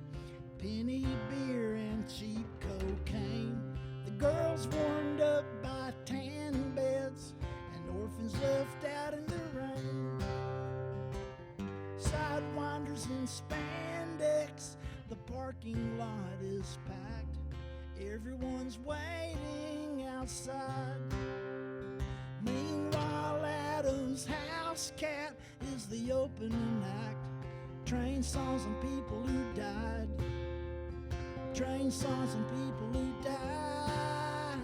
Penny beer and cheap cocaine. The girls warmed up by tan beds, and orphans left out in the rain. Sidewinders in spandex. The parking lot is packed. Everyone's waiting outside. Meanwhile, Adam's House Cat is the opening act. Train songs and people who died. Train songs and people who died.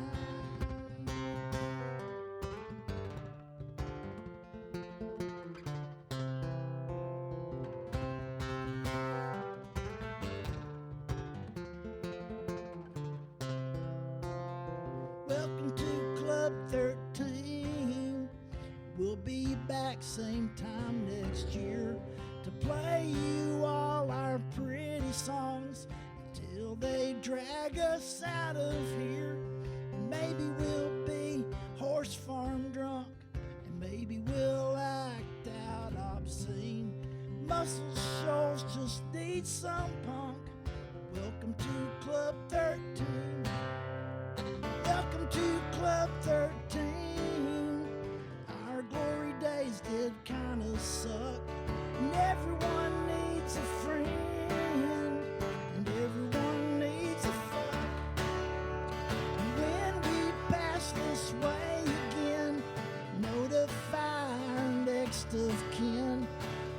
Welcome to Club 13. We'll be back same time next year to play you all our pretty songs until they drag us out of here. And maybe we'll be horse farm drunk, and maybe we'll act out obscene. Muscle Shoals just need some punk. Welcome to Club 13. Welcome to Club 13. Our glory days did kinda suck, and everyone needs a friend, and everyone needs a fuck. And when we pass this way again, notify our next of kin.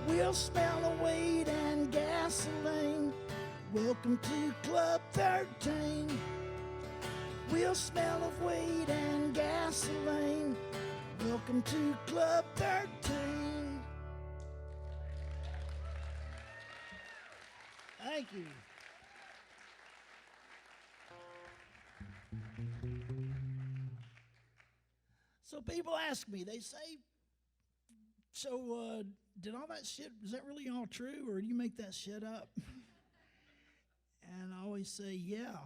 We'll smell of weed and gasoline. Welcome to Club 13. We'll smell of weed and gasoline. Welcome to Club 13. Thank you. So people ask me, they say, so did all that shit, is that really all true, or do you make that shit up? And I always say, yeah.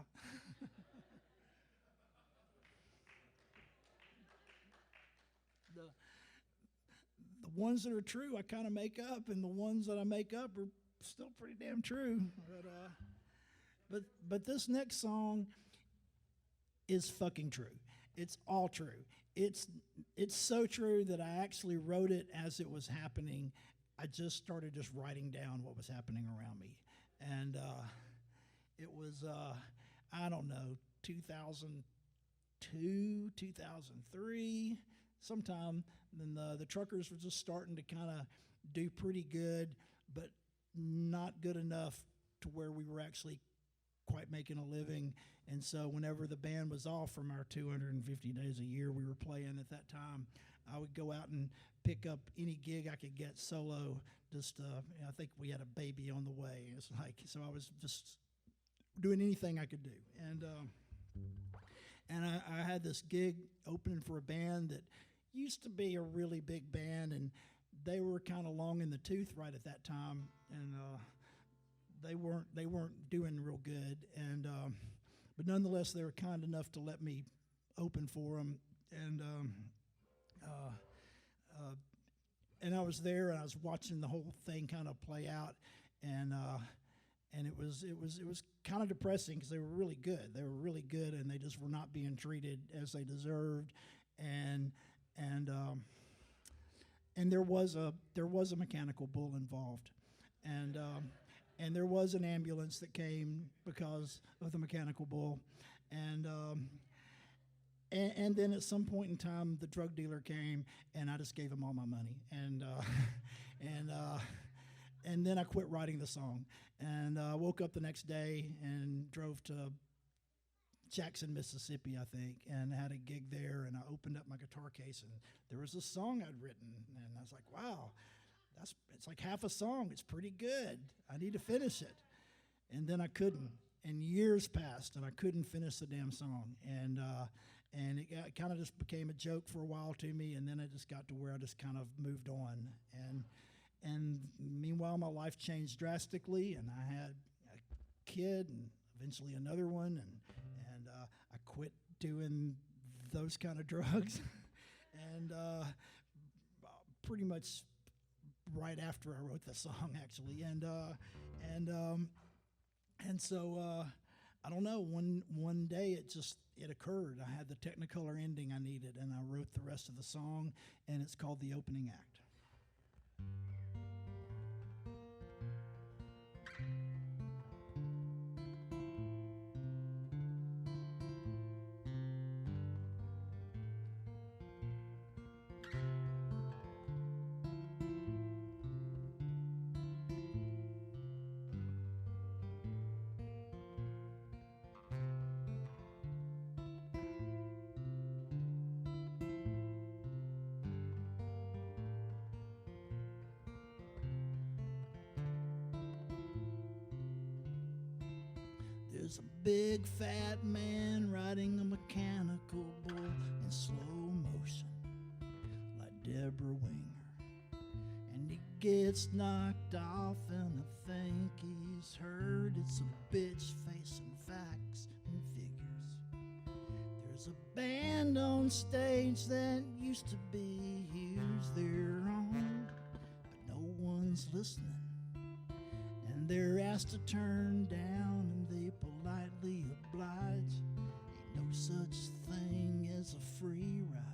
The ones that are true, I kind of make up, and the ones that I make up are still pretty damn true. But this next song is fucking true. It's all true. It's so true that I actually wrote it as it was happening. I just started just writing down what was happening around me, and it was I don't know, 2002, 2003, sometime. Then the truckers were just starting to kind of do pretty good, but not good enough to where we were actually quite making a living. And so whenever the band was off from our 250 days a year we were playing at that time, I would go out and pick up any gig I could get solo. Just I think we had a baby on the way. It's like, so I was just doing anything I could do. And I had this gig opening for a band that used to be a really big band, and they were kind of long in the tooth right at that time, and they weren't doing real good. And but nonetheless, they were kind enough to let me open for them. And I was there, and I was watching the whole thing kind of play out, and it was kind of depressing because they were really good. They were really good, and they just were not being treated as they deserved. And there was a mechanical bull involved, and there was an ambulance that came because of the mechanical bull, and then at some point in time the drug dealer came, and I just gave him all my money, and then I quit writing the song, and I woke up the next day and drove to Jackson, Mississippi, I think, and had a gig there, and I opened up my guitar case, and there was a song I'd written, and I was like, wow, it's like half a song. It's pretty good. I need to finish it. And then I couldn't, and years passed, and I couldn't finish the damn song, and it kind of just became a joke for a while to me, and then it just got to where I just kind of moved on, and meanwhile my life changed drastically, and I had a kid, and eventually another one, and I quit doing those kind of drugs, and pretty much right after I wrote the song, actually, and so I don't know. One day it occurred. I had the Technicolor ending I needed, and I wrote the rest of the song, and it's called The Opening Act. There's a big fat man riding a mechanical bull in slow motion, like Debra Winger. And he gets knocked off, and I think he's hurt. It's a bitch facing facts and figures. There's a band on stage that used to be here's their own, but no one's listening, and they're asked to turn down, and they politely oblige. Ain't no such thing as a free ride.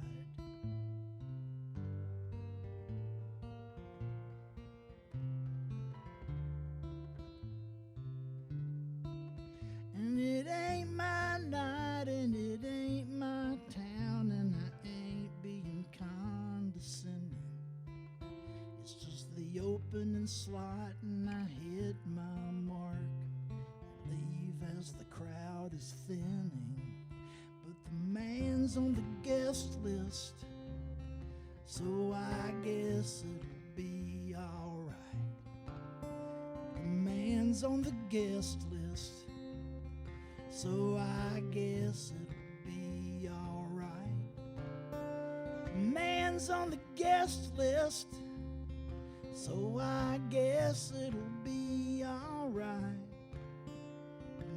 And it ain't my night, and it ain't my town, and I ain't being condescending. It's just the opening slot, and I hit my mark and leave as the crowd is thinning. But the man's on the guest list, so I guess it'll be alright. The man's on the guest list, so I guess it'll be alright. Man's on the guest list, so I guess it'll be alright.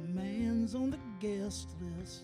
Man's on the guest list.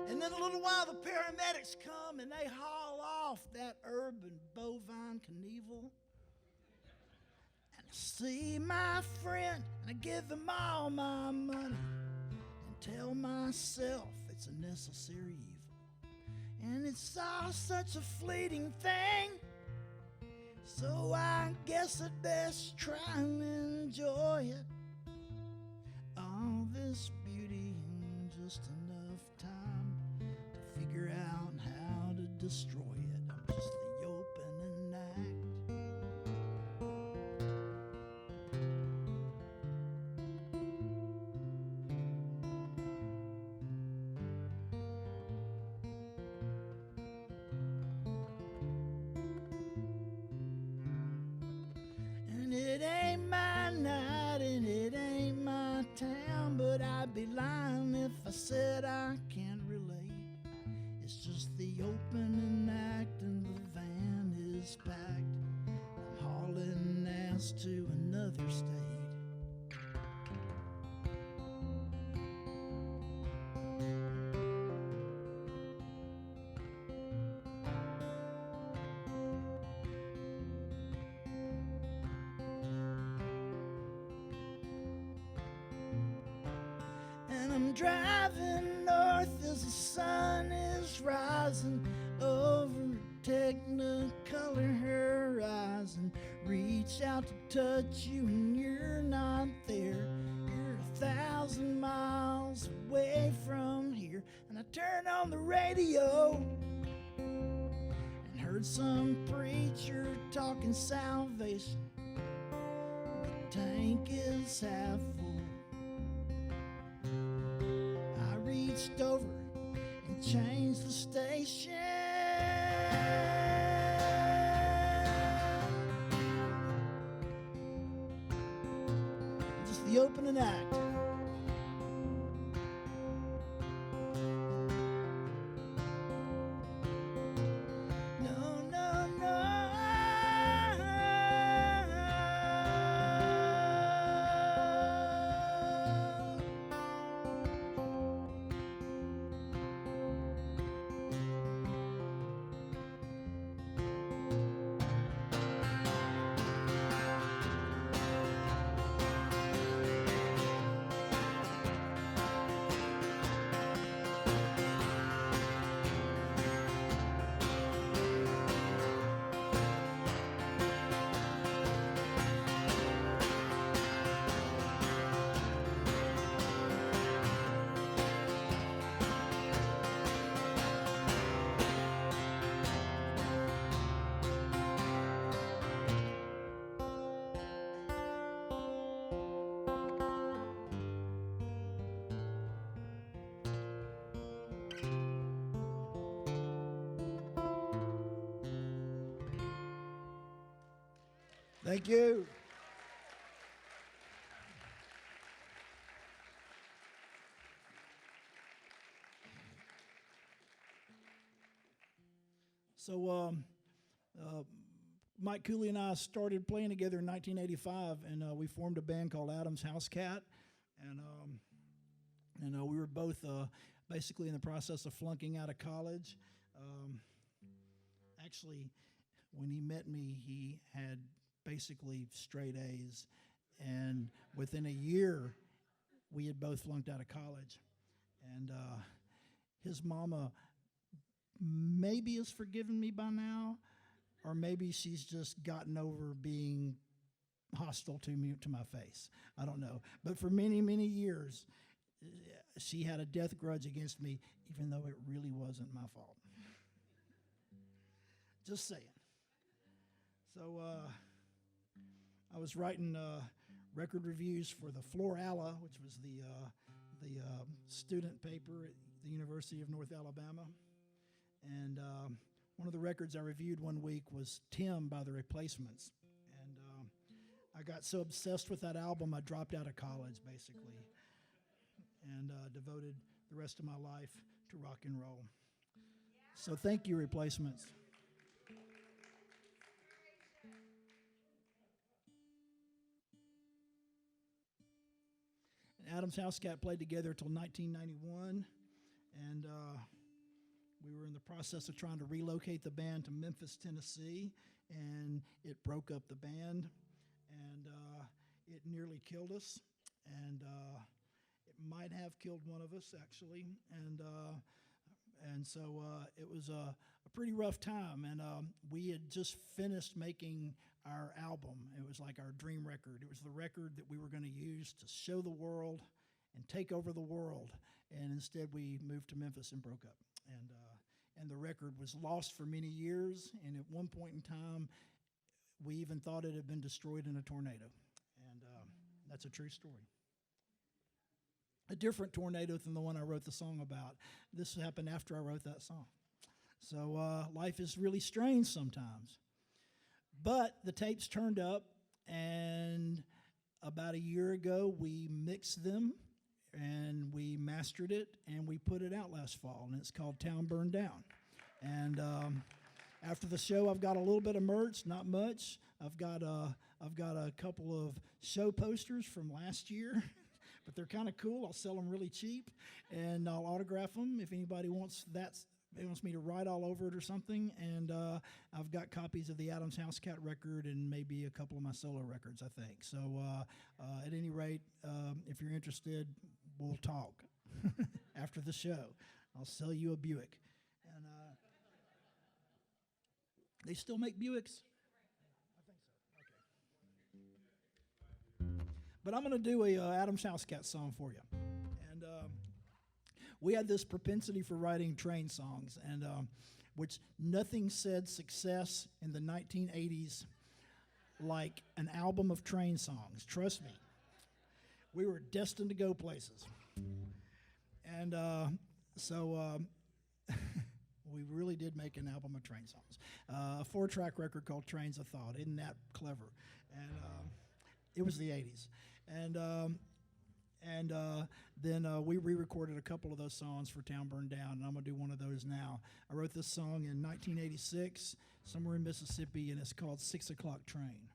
And then a little while, the paramedics come and they haul off that urban bovine Knievel. And I see my friend, and I give him all my money and tell myself it's a necessary evil. And it's all such a fleeting thing, so I guess I'd best try and enjoy it. All this beauty in just enough time to figure out how to destroy it. I'm just the opening act. And it ain't my night, and it ain't my town, but I'd be lying if I said I can't relate. It's just the opening act, and the van is packed. I'm hauling ass to another state. And I'm driving north as the sun is rising over a technicolor horizon. Reach out to touch you and you're not there. You're 1,000 miles away from here. And I turned on the radio and heard some preacher talking salvation. The tank is half full. I reached over and changed the station. Just the opening act. No, no, no. Thank you. So Mike Cooley and I started playing together in 1985, and we formed a band called Adam's House Cat, and we were both basically in the process of flunking out of college. Actually, when he met me, he had basically straight A's, and within a year, we had both flunked out of college, and his mama maybe has forgiven me by now, or maybe she's just gotten over being hostile to me, to my face. I don't know. But for many, many years, she had a death grudge against me, even though it really wasn't my fault. Just saying. So I was writing record reviews for the Florala, which was the student paper at the University of North Alabama. And one of the records I reviewed one week was Tim by The Replacements. And I got so obsessed with that album, I dropped out of college, basically, and devoted the rest of my life to rock and roll. So thank you, Replacements. And Adam's House Cat played together till 1991, and we were in the process of trying to relocate the band to Memphis, Tennessee, and it broke up the band, and it nearly killed us, and it might have killed one of us, actually, and so it was a pretty rough time, and we had just finished making our album. It was like our dream record. It was the record that we were going to use to show the world and take over the world, and instead we moved to Memphis and broke up. And the record was lost for many years, and at one point in time, we even thought it had been destroyed in a tornado. And that's a true story. A different tornado than the one I wrote the song about. This happened after I wrote that song. So life is really strange sometimes. But the tapes turned up, and about a year ago, we mixed them, and we mastered it, and we put it out last fall, and it's called Town Burned Down. And after the show, I've got a little bit of merch, not much. I've got a couple of show posters from last year, but they're kind of cool. I'll sell them really cheap, and I'll autograph them if anybody wants that. They wants me to write all over it or something, and I've got copies of the Adam's House Cat record and maybe a couple of my solo records, I think. So at any rate, if you're interested, we'll talk after the show. I'll sell you a Buick. And they still make Buicks? I think so. Okay. But I'm going to do a Adam's House Cat song for you. And we had this propensity for writing train songs, and which nothing said success in the 1980s like an album of train songs. Trust me. We were destined to go places. And so we really did make an album of train songs. A 4-track record called Trains of Thought. Isn't that clever? And it was the 80s. And then we re-recorded a couple of those songs for Town Burned Down, and I'm going to do one of those now. I wrote this song in 1986, somewhere in Mississippi, and it's called 6 O'Clock Train.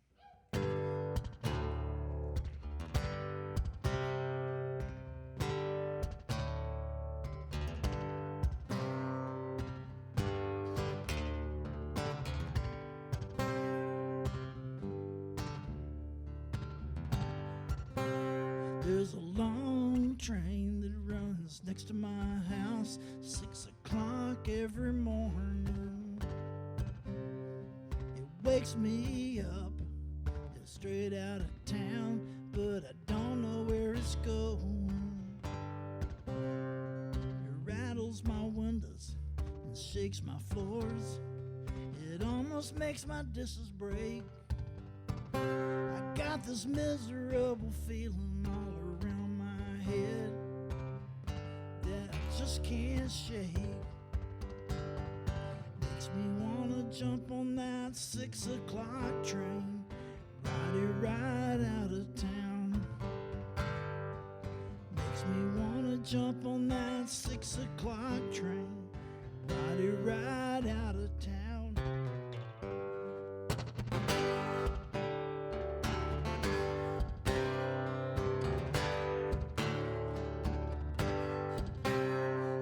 There's a long train that runs next to my house, 6 o'clock every morning. It wakes me up, it's straight out of town, but I don't know where it's going. It rattles my windows and shakes my floors. It almost makes my dishes break. I got this miserable feeling all around my head that I just can't shake. Makes me wanna jump on that 6 o'clock train, ride body right out of town. Makes me wanna jump on that 6 o'clock train. Body right out of town.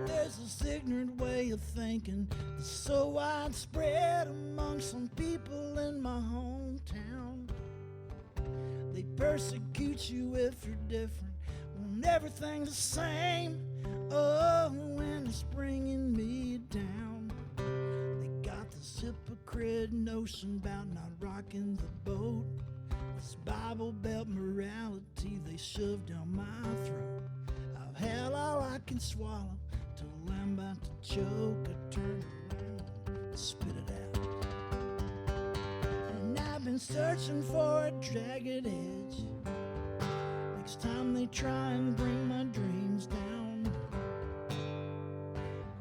There's this ignorant way of thinking that's so widespread among some people in my hometown. They persecute you if you're different when everything's the same. Oh, when it's bringing me down. They got this hypocrite notion about not rocking the boat. This Bible Belt morality they shove down my throat. I've had all I can swallow till I'm about to choke. I turn around and spit it out. And I've been searching for a jagged edge. Next time they try and bring my dreams down,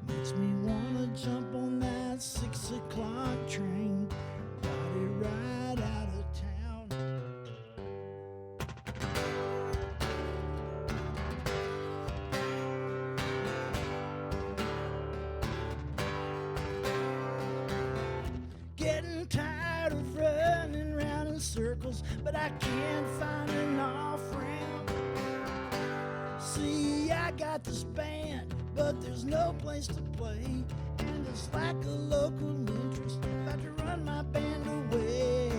makes me wanna jump on that 6 o'clock train. Body right out of town. Getting tired of running round in circles, but I can't find an off-ramp. See, I got this band, but there's no place to play, and it's like a local interest about to run my band away.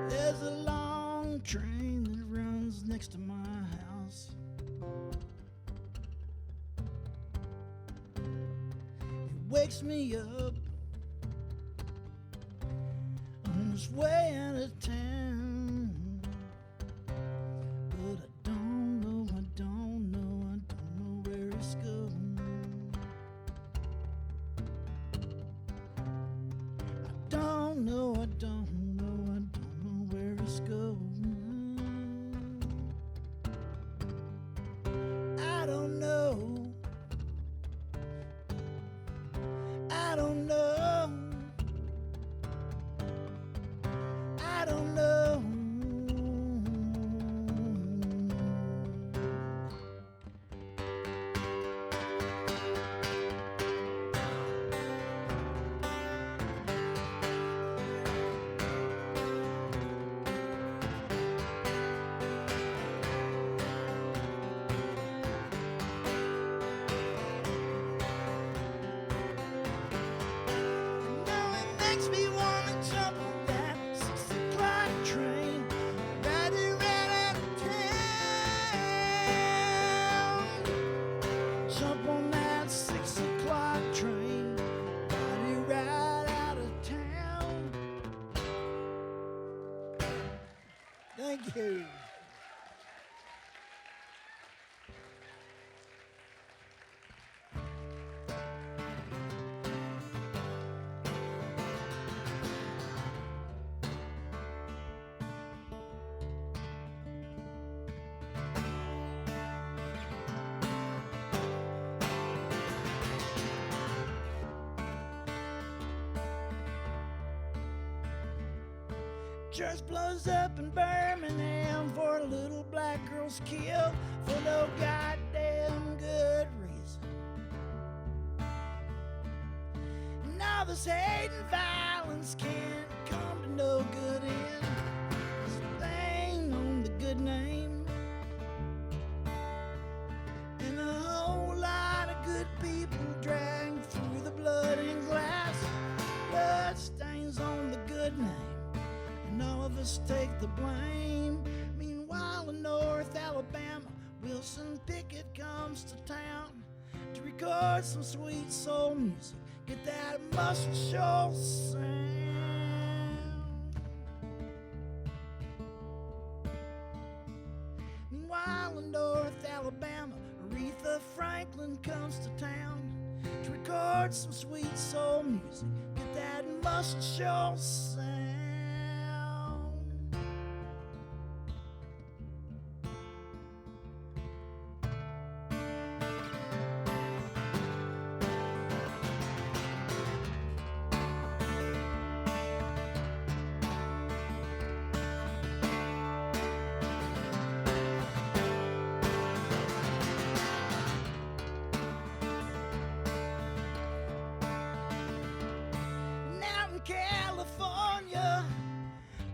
There's a long train that runs next to my house. Wakes me up on its way out of town. But I don't know where it's going. I don't know where it's going. I don't know. I don't know. I don't know. Makes me wanna jump on that 6 o'clock train. Body right out of town. Jump on that 6 o'clock train. Body right out of town. Thank you. Church blows up in Birmingham for a little black girl's killed for no goddamn good reason. Now this hate and violence can't come to no good end. It's a thing on the good name. And a whole lot of good people dragged through the blood and glass. Blood stains on the good name. And all of us take the blame. Meanwhile in North Alabama, Wilson Pickett comes to town to record some sweet soul music. Get that muscle Shoals sound. Meanwhile in North Alabama, Aretha Franklin comes to town to record some sweet soul music. Get that muscle Shoals sound.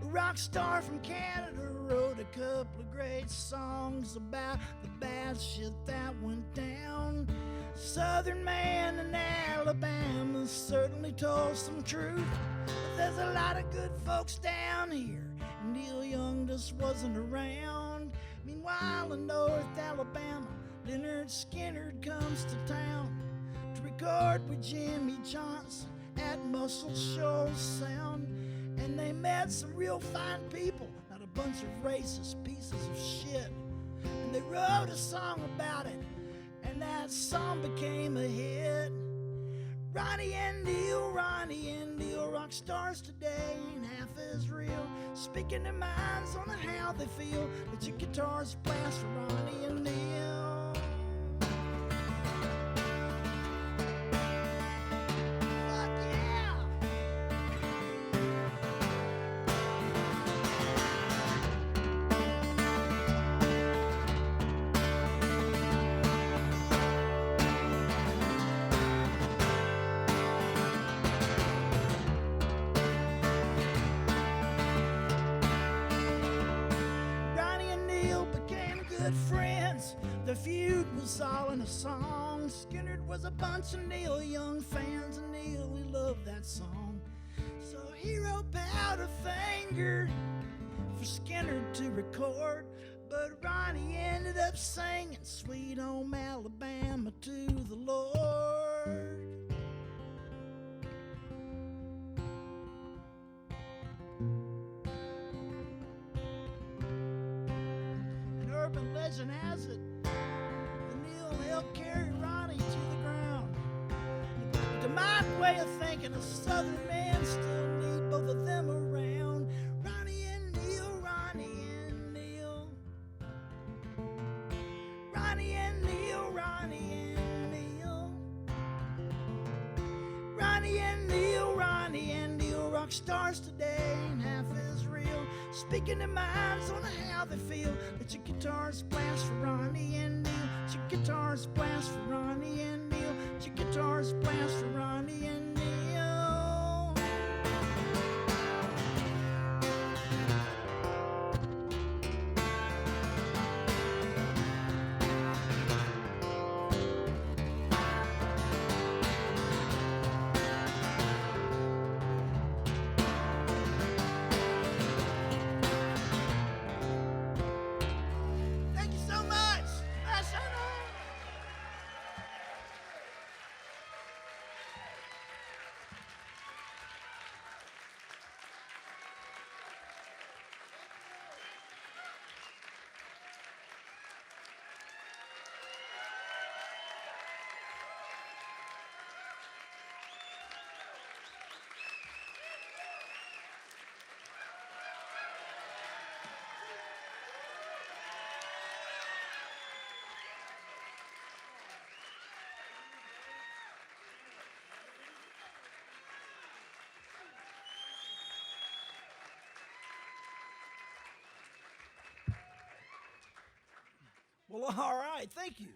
rock star from Canada wrote a couple of great songs about the bad shit that went down. Southern man in Alabama certainly told some truth, but there's a lot of good folks down here, and Neil Young just wasn't around. Meanwhile, in North Alabama, Leonard Skinner comes to town to record with Jimmy Johnson at Muscle Shoals Sound. And they met some real fine people, not a bunch of racist pieces of shit. And they wrote a song about it, and that song became a hit. Ronnie and Neil, rock stars today ain't half as real. Speaking their minds on how they feel, let your guitars blast for Ronnie and Neil. Fuck yeah! Friends, the feud was all in a song. Skinner was a bunch of Neil Young fans, and Neil, he loved that song. So he wrote Powderfinger for Skinner to record, but Ronnie ended up singing Sweet Home Alabama to the Lord. Urban legend has it that Neil helped carry Ronnie to the ground. But to my way of thinking, a Southern man still need both of them around. Ronnie and Neil, Ronnie and Neil. Ronnie and Neil, Ronnie and Neil. Ronnie and Neil, Ronnie and Neil. Rock stars today ain't half as real. Speaking their minds on how they feel. Let your guitars blast for Ronnie and Neil. Let your guitars blast for Ronnie and Neil. Let your guitars blast for Ronnie and Neil. Well, all right, thank you.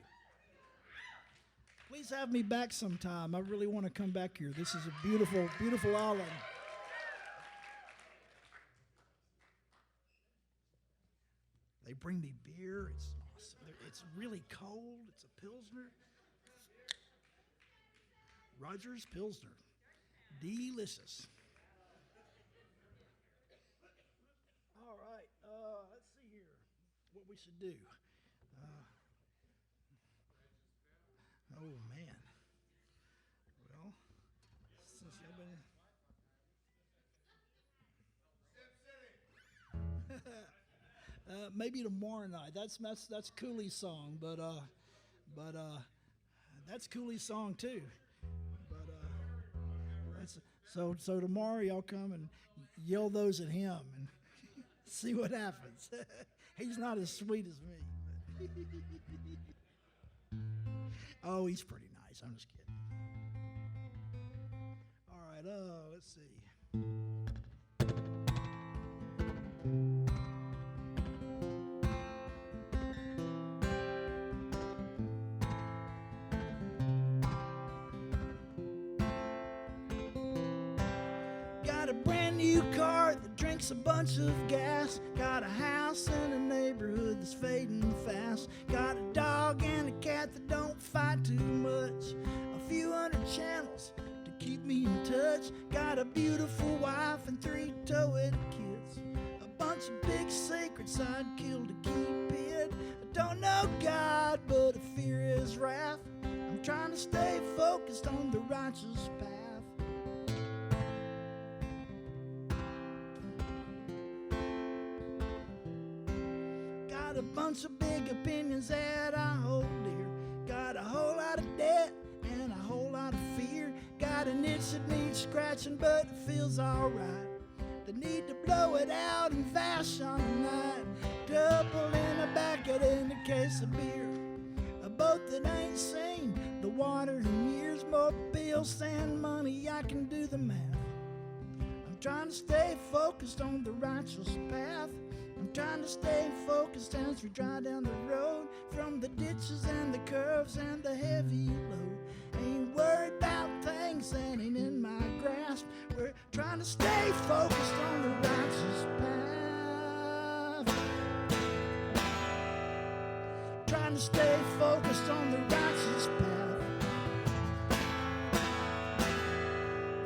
Please have me back sometime. I really want to come back here. This is a beautiful, beautiful island. They bring me beer. It's awesome. It's really cold. It's a Pilsner. Rogers Pilsner. Delicious. All right, let's see here what we should do. Oh, man. Well, since I've been... maybe tomorrow night. That's Cooley's song, but that's Cooley's song too. But so tomorrow y'all come and yell those at him and see what happens. He's not as sweet as me. Oh, he's pretty nice. I'm just kidding. All right, let's see. Got a brand new car that drinks a bunch of gas. Got a house in a neighborhood that's fading fast. Got a dog and a cat that don't fight too much. A few hundred channels to keep me in touch. Got a beautiful wife and 3 toed kids. A bunch of big secrets I'd kill to keep hid. I don't know God, but I fear His wrath. I'm trying to stay focused on the righteous path. Got a bunch of big opinions that I hold dear. Got a whole lot of debt and a whole lot of fear. Got an itch that needs scratching, but it feels alright. The need to blow it out in Vashon tonight. Double in a bucket and a case of beer. A boat that ain't seen the water in years. More bills than money, I can do the math. I'm trying to stay focused on the righteous path. I'm trying to stay focused as we drive down the road. From the ditches and the curves and the heavy load. Ain't worried about things that ain't in my grasp. We're trying to stay focused on the righteous path. Trying to stay focused on the righteous path.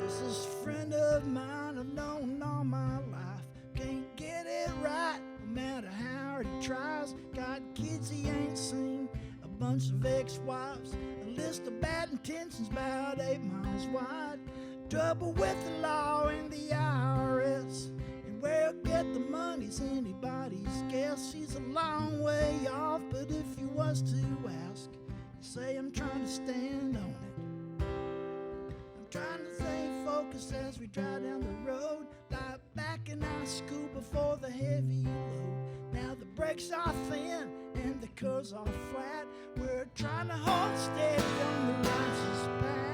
This is a friend of mine I've known all my life. Can't get it right no matter how hard he tries. Got kids he ain't seen, a bunch of ex-wives, a list of bad intentions about 8 miles wide. Trouble with the law and the IRS, and where he'll get the money's anybody's guess. He's a long way off, but if he was to ask, he'd say I'm trying to stand on it. I'm trying to stay focused as we drive down the road. Like back in high school before the heavy load. Now the brakes are thin and the curves are flat. We're trying to hold steady on the righteous path.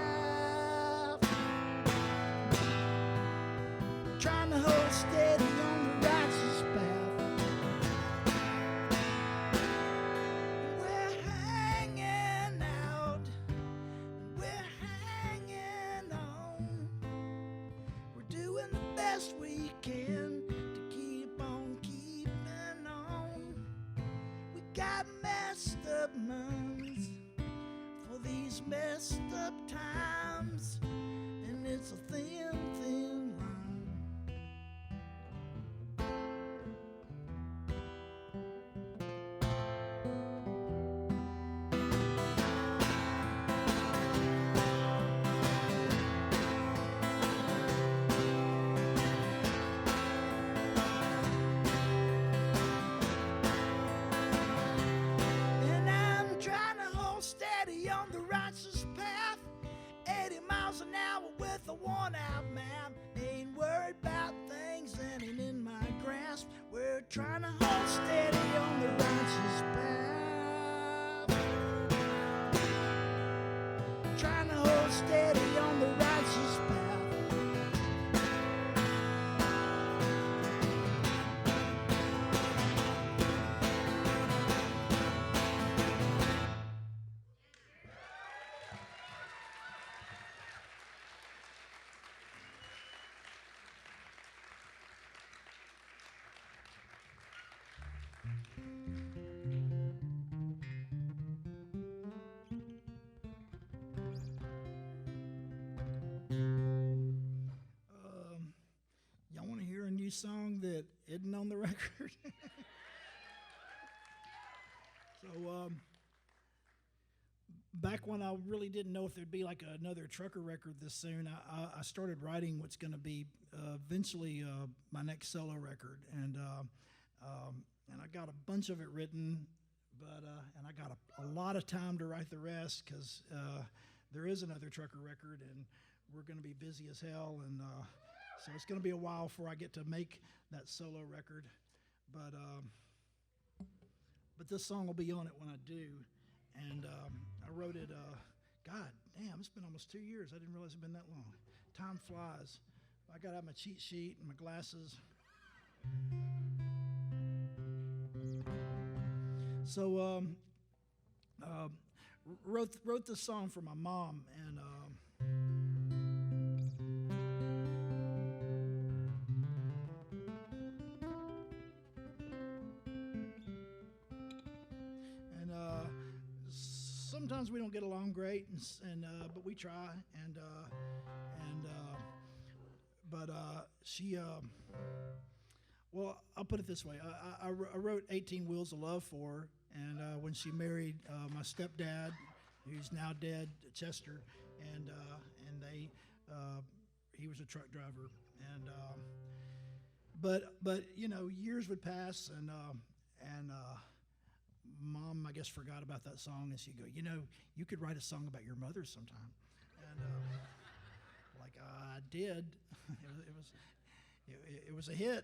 Trying to hold steady on the righteous path. We're hanging out. We're hanging on. We're doing the best we can to keep on keeping on. We got messed up minds for these messed up times, and it's a thin, thin line. And I'm trying to hold steady on the righteous path. 80 miles an hour with a worn-out map. Ain't worried about things that ain't in my grasp. We're trying to hold steady on the righteous path. Trying to hold steady on the righteous path. Y'all want to hear a new song that isn't on the record? So, back when I really didn't know if there'd be like another trucker record this soon, I started writing what's going to be eventually my next solo record, and I got a bunch of it written, but and I got a lot of time to write the rest because there is another trucker record, and we're going to be busy as hell, and so it's going to be a while before I get to make that solo record, but this song will be on it when I do. And I wrote it, God damn, it's been almost 2 years. I didn't realize it'd been that long. Time flies. I got out my cheat sheet and my glasses. So wrote this song for my mom, and sometimes we don't get along great, but we try. But she. Well, I'll put it this way. I wrote 18 Wheels of Love for her, and when she married my stepdad, who's now dead, Chester, and he was a truck driver, and but years would pass, and Mom, I guess, forgot about that song, and she'd go, you could write a song about your mother sometime, and like I did. It was a hit.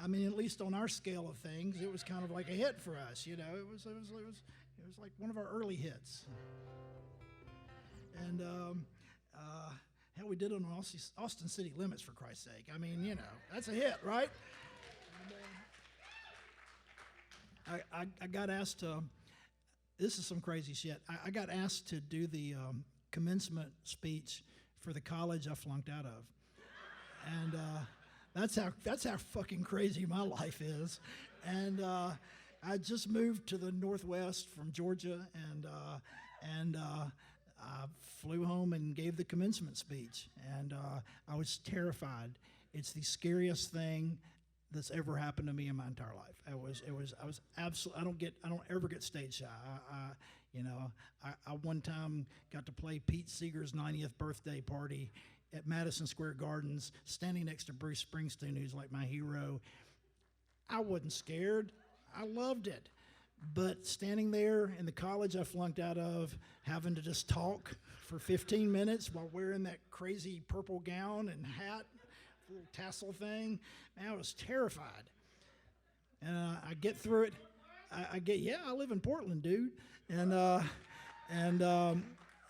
I mean, at least on our scale of things, it was kind of like a hit for us. It was like one of our early hits. And hell, we did it on Austin City Limits, for Christ's sake. I mean, that's a hit, right? And, I got asked to. This is some crazy shit. I got asked to do the commencement speech for the college I flunked out of, and that's how fucking crazy my life is. And I just moved to the Northwest from Georgia, and I flew home and gave the commencement speech, and I was terrified. It's the scariest thing that's ever happened to me in my entire life. I was absolutely. I don't ever get stage shy. I one time got to play Pete Seeger's 90th birthday party at Madison Square Gardens, standing next to Bruce Springsteen, who's like my hero. I wasn't scared. I loved it. But standing there in the college I flunked out of, having to just talk for 15 minutes while wearing that crazy purple gown and hat, little tassel thing, man, I was terrified. And I get through it. I live in Portland, dude.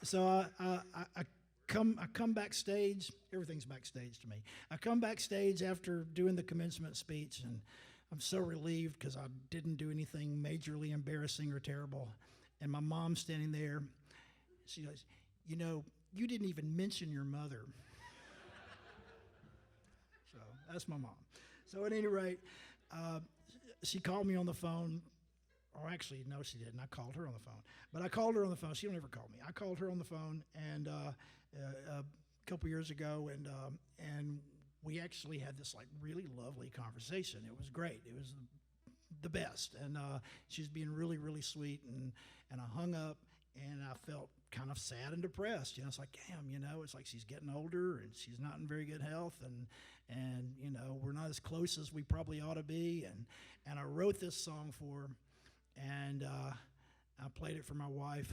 So I come backstage. Everything's backstage to me. I come backstage after doing the commencement speech, and I'm so relieved because I didn't do anything majorly embarrassing or terrible. And my mom's standing there. She goes, you didn't even mention your mother. So that's my mom. So at any rate, she called me on the phone. Or actually, no, she didn't. I called her on the phone. But I called her on the phone. She don't ever call me. I called her on the phone and a couple years ago, and we actually had this like really lovely conversation. It was great. It was the best. And she was being really, really sweet. And I hung up, and I felt kind of sad and depressed. It's like, damn, it's like she's getting older, and she's not in very good health, and we're not as close as we probably ought to be. And I wrote this song for her. And I played it for my wife,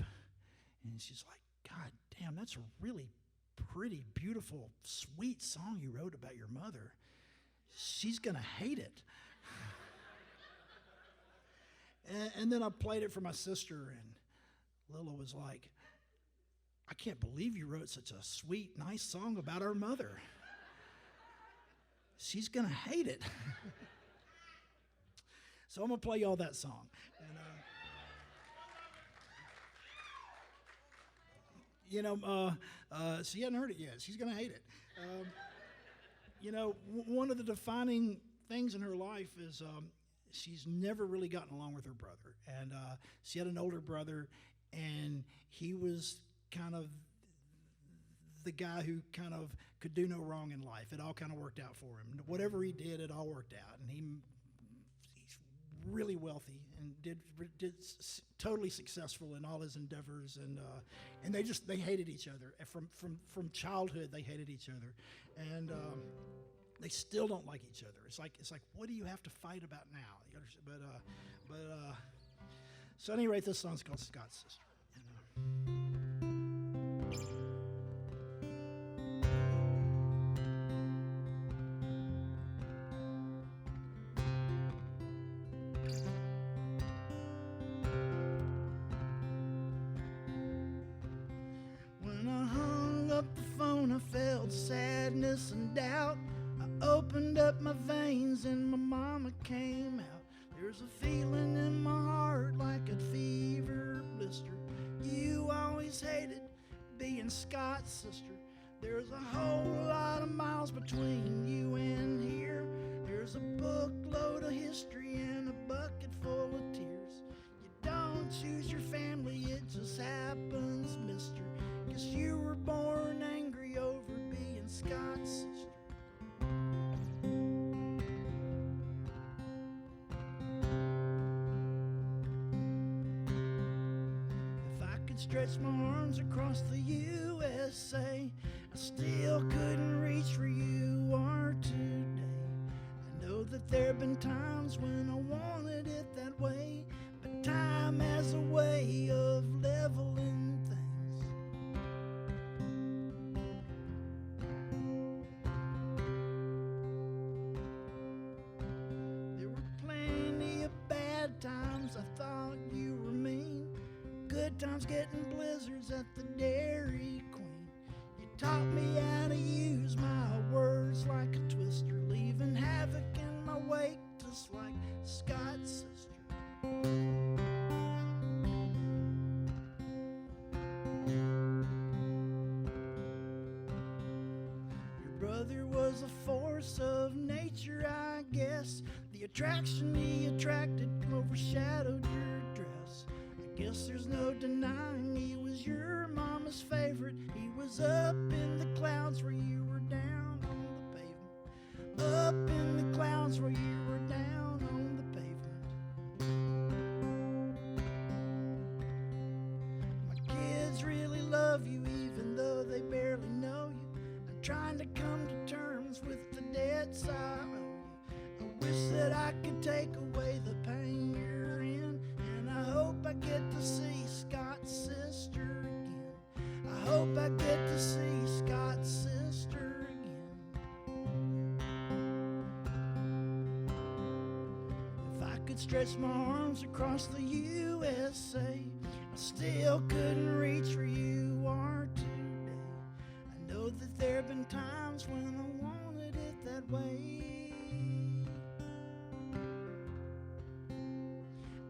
and she's like, God damn, that's a really pretty, beautiful, sweet song you wrote about your mother. She's going to hate it. and then I played it for my sister, and Lila was like, I can't believe you wrote such a sweet, nice song about our mother. She's going to hate it. So I'm going to play y'all that song. And, she hadn't heard it yet. She's going to hate it. One of the defining things in her life is she's never really gotten along with her brother. And she had an older brother, and he was kind of the guy who kind of could do no wrong in life. It all kind of worked out for him. Whatever he did, it all worked out. And he's really wealthy and did totally successful in all his endeavors, and they hated each other from childhood. They hated each other, and they still don't like each other. It's like what do you have to fight about now? So at any rate, this song's called Scott's Sister. Sadness and doubt. I opened up my veins and my mama came out. There's a feeling in my heart like a fever blister. You always hated being Scott's sister. There's a whole lot of miles between you and here. There's a bookload of history and a bucket full of tears. You don't choose your family. could stretch my arms across the USA, I still couldn't reach where you are today. I know that there have been times when I wanted it that way, but time has a way of leveling things. There were plenty of bad times I thought you were mean. Good times getting blizzards at the Dairy Queen. You taught me how to use my words like a twister, leaving havoc in my wake just like Scott's sister. Your brother was a force of nature, I guess. The attraction he attracted overshadowed your dress. I guess there's no denying he was your mama's favorite. He was up in the clouds where you were down on the pavement. Up in the clouds where you were down on the pavement. My kids really love you even though they barely know you. I'm trying to come to terms with the debts I owe you. I wish that I could take away the pain you're in, and I hope I get to see Scott's sister again. I hope I get to see Scott's sister again. If I could stretch my arms across the USA, I still couldn't reach where you are today. I know that there have been times when I wanted it that way,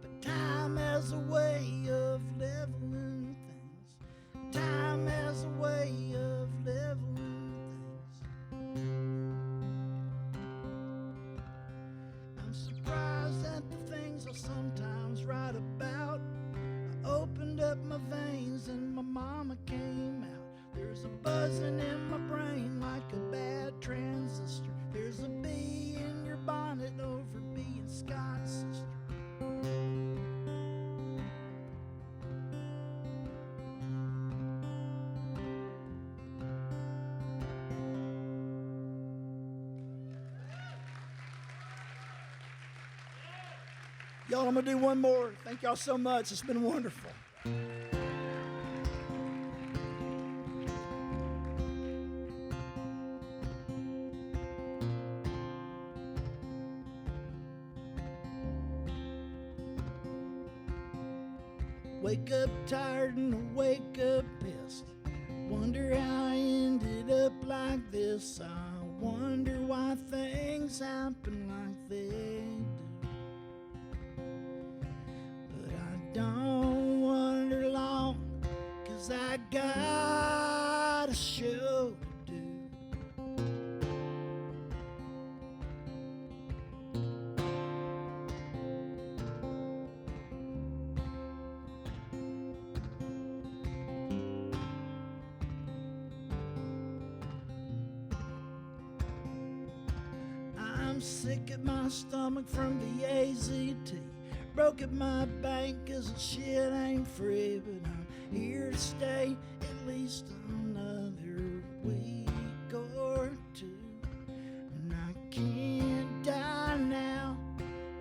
but time has a way of leveling things. Time has a way of leveling things. I'm surprised at the things I sometimes write about. I opened up my veins and my mama came out. There's a buzzing in my brain like a bad transistor. There's a bee in your bonnet over being Scott's sister. Y'all, I'm going to do one more. Thank y'all so much. It's been wonderful. Wake up tired and I wake up pissed. Wonder how I ended up like this. I wonder why things happen like they do. But I don't wonder long, 'cause I got a show to do. I'm sick at my stomach from the AZT. Broke at my bank 'cause the shit ain't free. But I'm here to stay at least another week or two. And I can't die now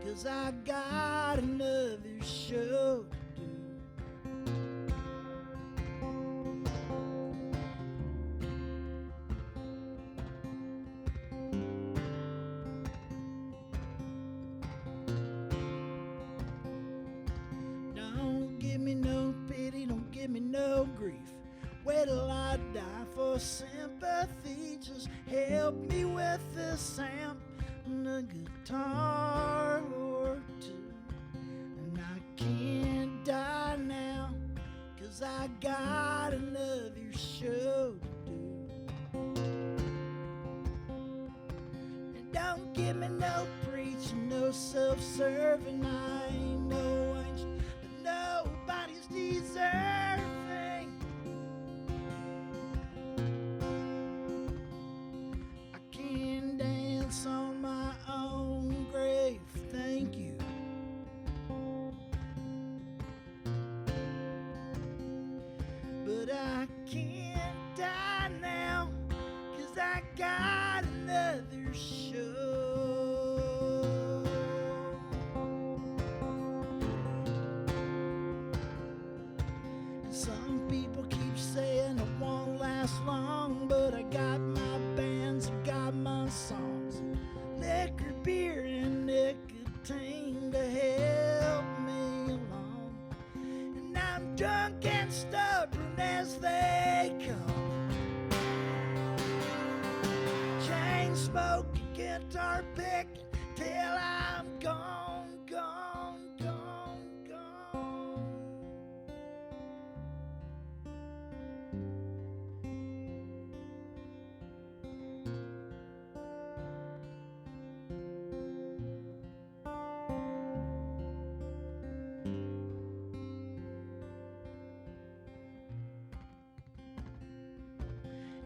'cause I got another show to do. Don't give me no pity, don't give me no grief. Wait till I die for sympathy. Just help me with this amp and a guitar or two. And I can't die now 'cause I got another show to do. And don't give me no preaching, no self-serving. I ain't no angel, but nobody's deserving. I can dance on my own grave, thank you. But I can't die now, 'cause I got another show. And some people keep saying it won't last long, but I got my bands, I got my songs, liquor, beer, and nicotine to help me along. And I'm drunk and stubborn as they come, chain smoking, guitar picking, till I'm gone, gone, gone, gone.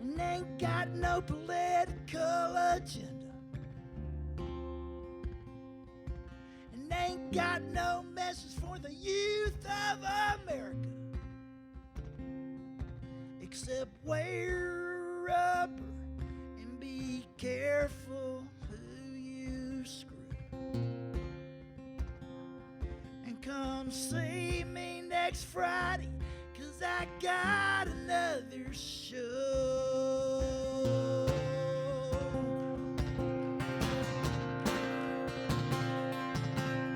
And ain't got no political agenda, and ain't got no message for the youth of America, except wear rubber and be careful who you screw. And come see me next Friday, 'cause I got another show.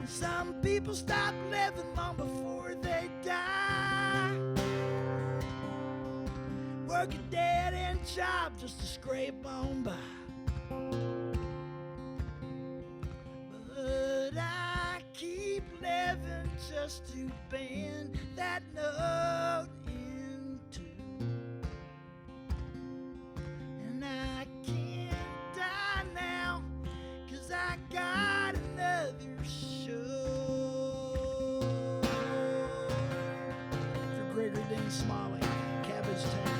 Some people stop living long before they die, work a dead-end job just to scrape on by. But I keep living just to bend that note in two. And I can't die now, 'cause I got another show. For Gregory Dean Smalley, Cabbage Town.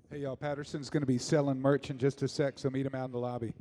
Hey, y'all, Patterson's going to be selling merch in just a sec, so meet him out in the lobby.